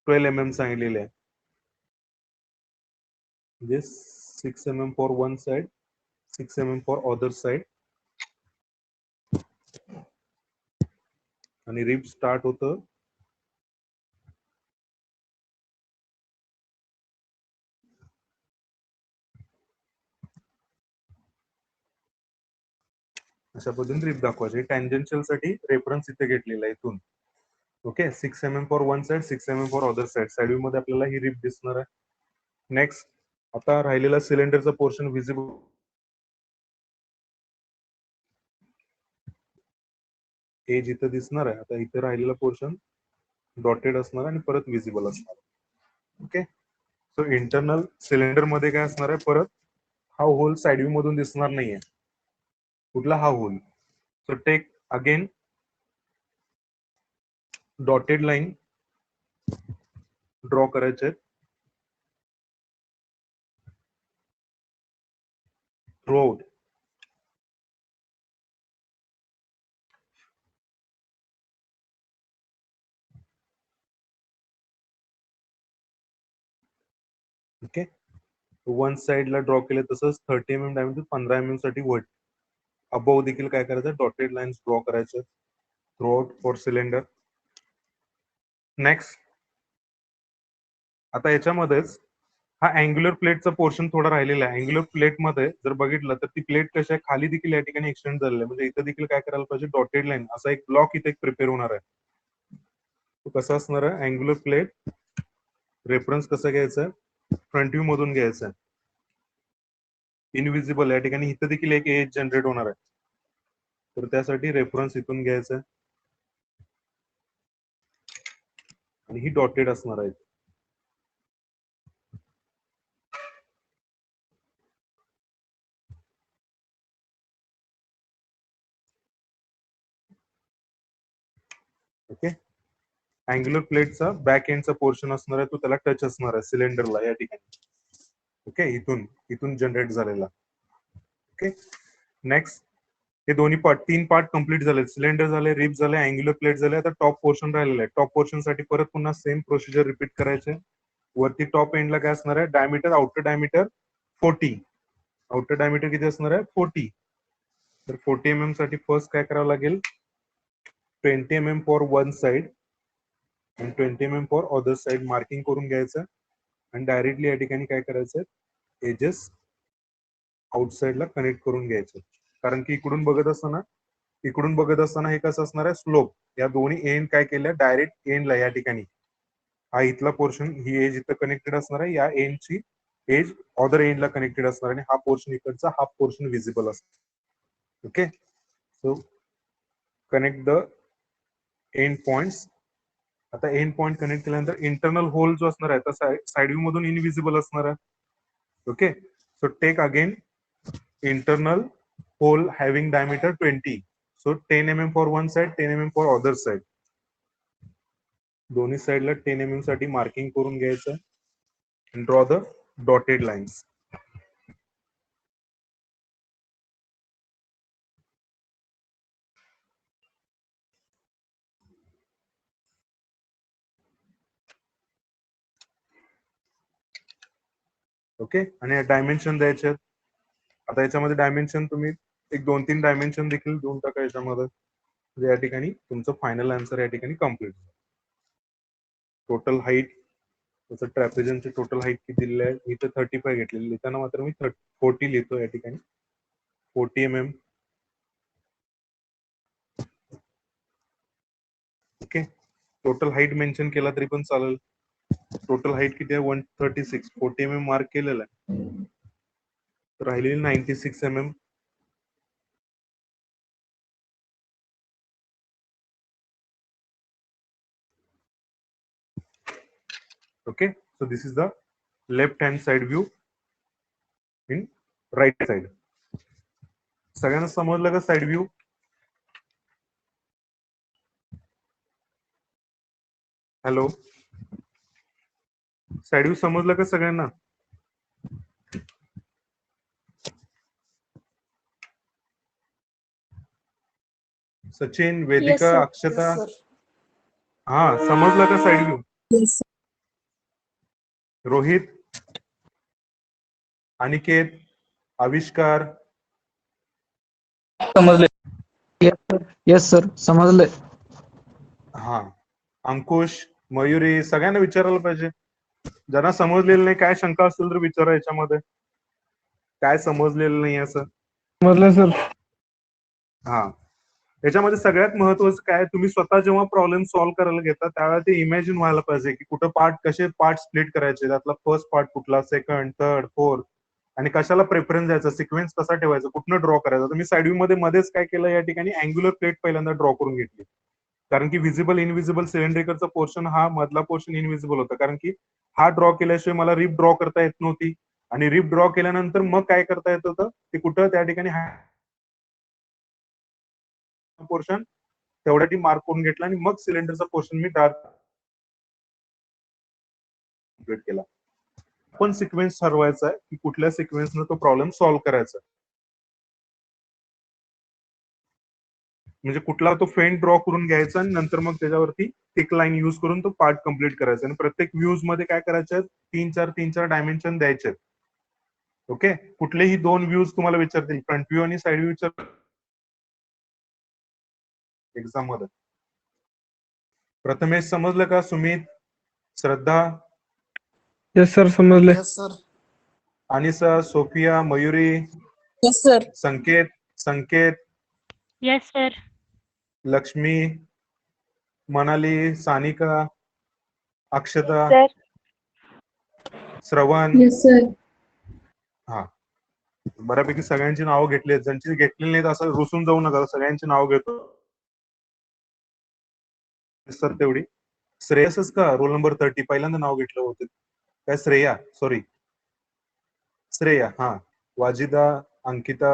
12 mm सांगितलेली आहे. म्हणजे 6 mm for one side, 6 mm for other side. आणि रिब स्टार्ट होतं अशा पद्धतीने रिब दाखवायची. टँजेन्शियल साठी रेफरन्स इथे घेतलेला आहे इथून. Okay. 6 mm for one side, 6 mm for other side. Side view मध्ये आपल्याला ही रिब दिसणार आहे. नेक्स्ट आता राहिलेला सिलेंडरचा पोर्शन विजिबल एज इथं दिसणार आहे. आता इथे राहिलेला पोर्शन डॉटेड असणार आणि परत विजिबल असणार. ओके. सो इंटरनल सिलेंडर मध्ये काय असणार आहे, परत हा होल साइड व्ह्यू मधून दिसणार नाहीये. कुठला हा hole. So take again dotted line draw करायचे थ्रू आउट. ओके. वन साइडला ड्रॉ केले, तसंच 30 mm डायमीटर 15 mm साठी वर्ट अबोव देखील काय करायचं, डॉटेड लाईन्स ड्रॉ करायचे through out for cylinder. Next आता याच्यामध्येच हा अँग्युलर प्लेटचा पोर्शन थोडा राहिलेला आहे. अँग्युलर प्लेट मध्ये जर बघितलं तर ती प्लेट कशी आहे, खाली देखील या ठिकाणी एक्सटेंड झालेलं आहे. म्हणजे इथं देखील काय करायला पाहिजे, डॉटेड लाईन असा एक ब्लॉक इथे प्रिपेअर होणार आहे. तो कसा असणार आहे, अँग्युलर प्लेट रेफरन्स कसं घ्यायचं, फ्रंट व्ह्यू मधून घ्यायचं. इनविजिबल या ठिकाणी इथं देखील एक एज जनरेट होणार आहे. तर त्यासाठी रेफरन्स इथून घ्यायचं आणि ही डॉटेड असणार आहे. ओके. अँग्युलर प्लेटचा बॅक एंडचा पोर्शन असणार आहे, तो त्याला टच असणार आहे सिलेंडरला या ठिकाणी. ओके. इथून जनरेट झालेला. ओके. नेक्स्ट हे दोन्ही पार्ट, 3 पार्ट कंप्लीट झाले. सिलेंडर झाले, रिब झाले, अँग्युलर प्लेट झाले. आता टॉप पोर्शन राहिलेला आहे. टॉप पोर्शन साठी परत पुन्हा सेम प्रोसिजर रिपीट करायचे. वरती टॉप एंडला काय असणार आहे, diameter, outer diameter 40. Outer diameter किती असणार आहे, 40. तर 40 mm साठी फर्स्ट काय करावं लागेल, 20 mm फॉर वन साइड आणि 20 mm for other side marking करून घ्यायचं आणि डायरेक्टली या ठिकाणी काय करायचं, एजेस आउटसाइडला कनेक्ट करून घ्यायचं. कारण की इकडून बघत असताना हे कसं असणार आहे, स्लोप. या दोन्ही एंड काय केल्या, डायरेक्ट एंडला या ठिकाणी हा इथला पोर्शन, ही एज इथं कनेक्टेड असणार आहे, या एंडची एज अदर एंडला कनेक्टेड असणार आणि हा पोर्शन इकडचा हाफ पोर्शन विजिबल असणार. Okay. So connect the end points. आता एंड पॉइंट कनेक्ट केल्यानंतर इंटरनल होल जो असणार आहे साइड व्ह्यू मधून इनविजिबल असणार आहे. Okay, so take again internal hole having diameter 20. So 10 mm for one side, 10 mm for other side. दोन्ही साइडला 10 mm साठी मार्किंग करून घ्यायचं. Draw the dotted lines. Okay, आणि डायमेन्शन द्यायचे. आता याच्यामध्ये डायमेन्शन तुम्ही एक 2-3 डायमेन्शन देखील देऊन टाका याच्यामध्ये. या ठिकाणी तुमचं फायनल आन्सर या ठिकाणी कम्प्लीट. टोटल हाईट, त्याचं ट्रॅपेझियमची टोटल हाईट किती दिलेली आहे इथं 35 घेतलेली, लिहिताना मात्र मी 40 लिहितो या ठिकाणी. 40 mm. Okay, total height mention केला तरी पण चालेल. टोटल हाईट किती आहे 136. 40 mm मार्क केलेला आहे, राहिलेली 96 mm. Okay, so this is the left hand side view in right side. सगळ्यांना समजलं का side view? Hello, side view समजलं का सगळ्यांना? सचिन, वेदिका, sir. अक्षता, Yes, sir. हा समजलं का side view? Yes, sir. Rohit, Aniket, आविष्कार, समजले. येस सर समजले. हा अंकुश, मयुरी, सगळ्यांना विचारायला पाहिजे. ज्यांना समजलेलं नाही, काय शंका असेल तर विचारा याच्यामध्ये. काय समजलेलं नाही असं? समजले सर. हा, याच्यामध्ये सगळ्यात महत्वाचं काय, तुम्ही स्वतः जेव्हा प्रॉब्लेम सॉल्व्ह करायला घेता त्यावेळेला ते इमॅजिन व्हायला पाहिजे की कुठं पार्ट, कसे पार्ट स्प्लिट करायचे, त्यातला फर्स्ट पार्ट कुठला, सेकंड, थर्ड, फोर्थ, आणि कशाला प्रेफरन्स द्यायचा, सिक्वेन्स कसा ठेवायचा, कुठनं ड्रॉ करायचा. तर मी साइड व्ह्यू मध्ये मध्येच काय केलं, या ठिकाणी अँग्युलर प्लेट पहिल्यांदा ड्रॉ करून घेतली. कारण की व्हिजिबल इनव्हिजिबल सिलेंड्रिकलचा पोर्शन, हा मधला पोर्शन इनव्हिजिबल होता. कारण की हा ड्रॉ केल्याशिवाय मला रिप ड्रॉ करता येत नव्हती. आणि रिप ड्रॉ केल्यानंतर मग काय करता येत होतं, ते कुठं त्या ठिकाणी पोर्शन तेवढ्यासाठी मार्क करून घेतला आणि मग सिलेंडरचा पोर्शन मी डार्क कम्प्लीट केला. पण सिक्वेन्स ठरवायचा आहे की कुठल्या सिक्वेन्सनं तो प्रॉब्लेम सॉल्व्ह करायचा. म्हणजे कुठला तो फेंट ड्रॉ करून घ्यायचा आणि नंतर मग त्याच्यावरती टिक लाईन युज करून तो पार्ट कम्प्लीट करायचा. आणि प्रत्येक व्ह्यूज मध्ये काय करायचं, 3-4 डायमेन्शन द्यायचे. ओके, कुठलेही 2 व्ह्यूज तुम्हाला विचारतील, फ्रंट व्ह्यू आणि साइड व्ह्यू विचार एक्झाम मध्ये. प्रथमेश समजलं का? सुमित, श्रद्धा, येस सर समजले. Yes, sir. Anisa, Sophia, Mayuri, Yes, sir. Sanket, Yes, sir. Lakshmi, Manali, Sanika, Akshata, Sir. Shravan. Yes, sir. हा, बऱ्यापैकी सगळ्यांची नावं घेतली आहेत. ज्यांची घेतलेली नाहीत असं रुसून जाऊ नका, सगळ्यांची नाव घेतो सर. तेवढी श्रेयसच का रोल नंबर 30 पहिल्यांदा नाव घेतलं होतं काय? श्रेया, सॉरी श्रेया. हा, वाजिदा, अंकिता,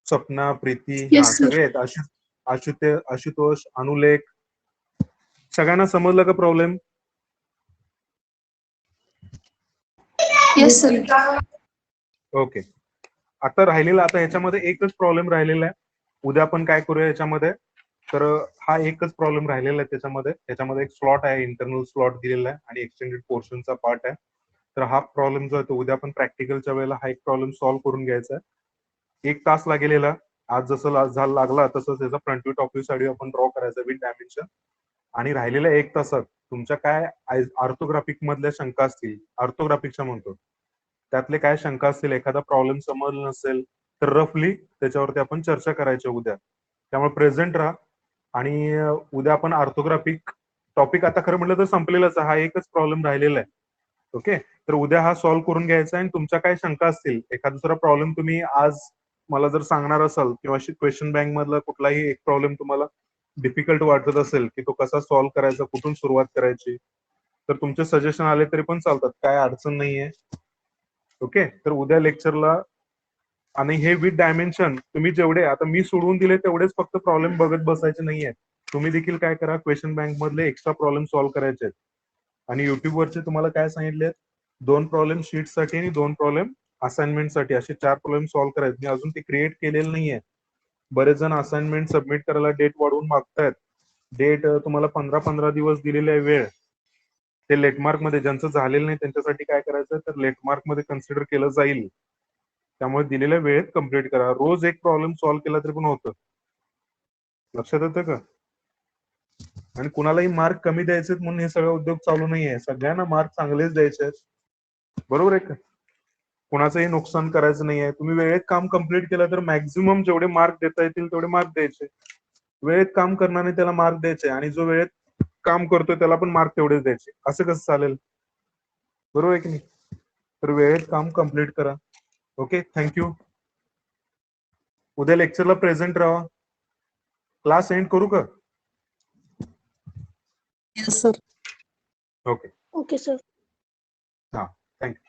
स्वप्ना, प्रीती, हा Yes, sir. सगळे आहेत. आशुतोष, अनुलेख. सगळ्यांना समजलं का प्रॉब्लेम? Yes, sir. ओके, आता राहिलेला, आता ह्याच्यामध्ये एकच प्रॉब्लेम राहिलेला आहे. उद्या आपण काय करूया याच्यामध्ये, तर हा एकच प्रॉब्लेम राहिलेला आहे त्याच्यामध्ये एक स्लॉट आहे, इंटरनल स्लॉट दिलेला आहे आणि एक्सटेंडेड पोर्शनचा पार्ट आहे. तर हा प्रॉब्लेम जो आहे तो उद्या आपण प्रॅक्टिकलच्या वेळेला हा एक प्रॉब्लेम सॉल्व्ह करून घ्यायचा आहे. 1 तास लागेलेला. आज जसं लागला तसंच त्याचा front view, top view, side view आपण ड्रॉ करायचा विथ डायमेन्शन. आणि राहिलेल्या 1 तासात तुमच्या काय ऑर्थोग्राफिक मधल्या शंका असतील, ऑर्थोग्राफिकच्या म्हणतो त्यातले काय शंका असतील, एखादा प्रॉब्लेम समजला नसेल तर रफली त्याच्यावरती आपण चर्चा करायची उद्या. त्यामुळे प्रेझेंट राहा. आणि उद्या आपण ऑर्थोग्राफिक टॉपिक, आता खरं म्हटलं तर संपलेलाच, हा एकच प्रॉब्लेम राहिलेला आहे. ओके, तर उद्या हा सॉल्व्ह करून घ्यायचा. आणि तुमच्या काय शंका असतील, एखादा दुसरा प्रॉब्लेम तुम्ही आज मला जर सांगणार असाल किंवा क्वेश्चन बँक मधला कुठलाही एक प्रॉब्लेम तुम्हाला डिफिकल्ट वाटत असेल की तो कसा सॉल्व्ह करायचा, कुठून सुरुवात करायची, तर तुमचे सजेशन आले तरी पण चालतात, काय अडचण नाहीये. ओके, तर उद्या लेक्चरला. आणि हे विथ डायमेन्शन तुम्ही जेवढे आता मी सोडवून दिले तेवढेच फक्त प्रॉब्लेम बघत बसायचे नाहीये. तुम्ही देखील काय करा, क्वेश्चन बँक मधले एक्स्ट्रा प्रॉब्लेम सॉल्व्ह करायचे आहेत. आणि युट्यूब वरचे तुम्हाला काय सांगितले, 2 प्रॉब्लेम शीट साठी आणि 2 प्रॉब्लेम असाइनमेंट साठी, असे 4 प्रॉब्लेम सॉल्व्ह करायचे. मी अजून ते क्रिएट केलेलं नाहीये. बरेच जण असाइनमेंट सबमिट करायला डेट वाढवून मागतायत. डेट तुम्हाला 15 दिवस दिलेला आहे वेळ. ते लेटमार्क मध्ये ज्यांचं झालेलं नाही त्यांच्यासाठी काय करायचं, तर लेटमार्क मध्ये कन्सिडर केलं जाईल. त्यामुळे दिलेल्या वेळेत कम्प्लीट करा. रोज एक प्रॉब्लेम सॉल्व्ह केला तरी पण होतं. लक्षात येतं का? आणि कुणालाही मार्क कमी द्यायचे म्हणून हे सगळं उद्योग चालू नाहीये. सगळ्यांना मार्क चांगलेच द्यायचे आहेत. बरोबर आहे का? कुणाचंही नुकसान करायचं नाहीये. तुम्ही वेळेत काम कम्प्लीट केलं तर मॅक्झिमम जेवढे मार्क देता येतील तेवढे मार्क द्यायचे. वेळेत काम करणारे त्याला मार्क द्यायचे, आणि जो वेळेत काम करतोय त्याला पण मार्क तेवढेच द्यायचे. असं कसं चालेल? बरोबर आहे की नाही? तर वेळेत काम कम्प्लीट करा. Okay, thank you. उद्या लेक्चरला प्रेझेंट राहा. क्लास एंड करू का? Yes, sir. Okay, Okay, sir. हा, थँक्यू.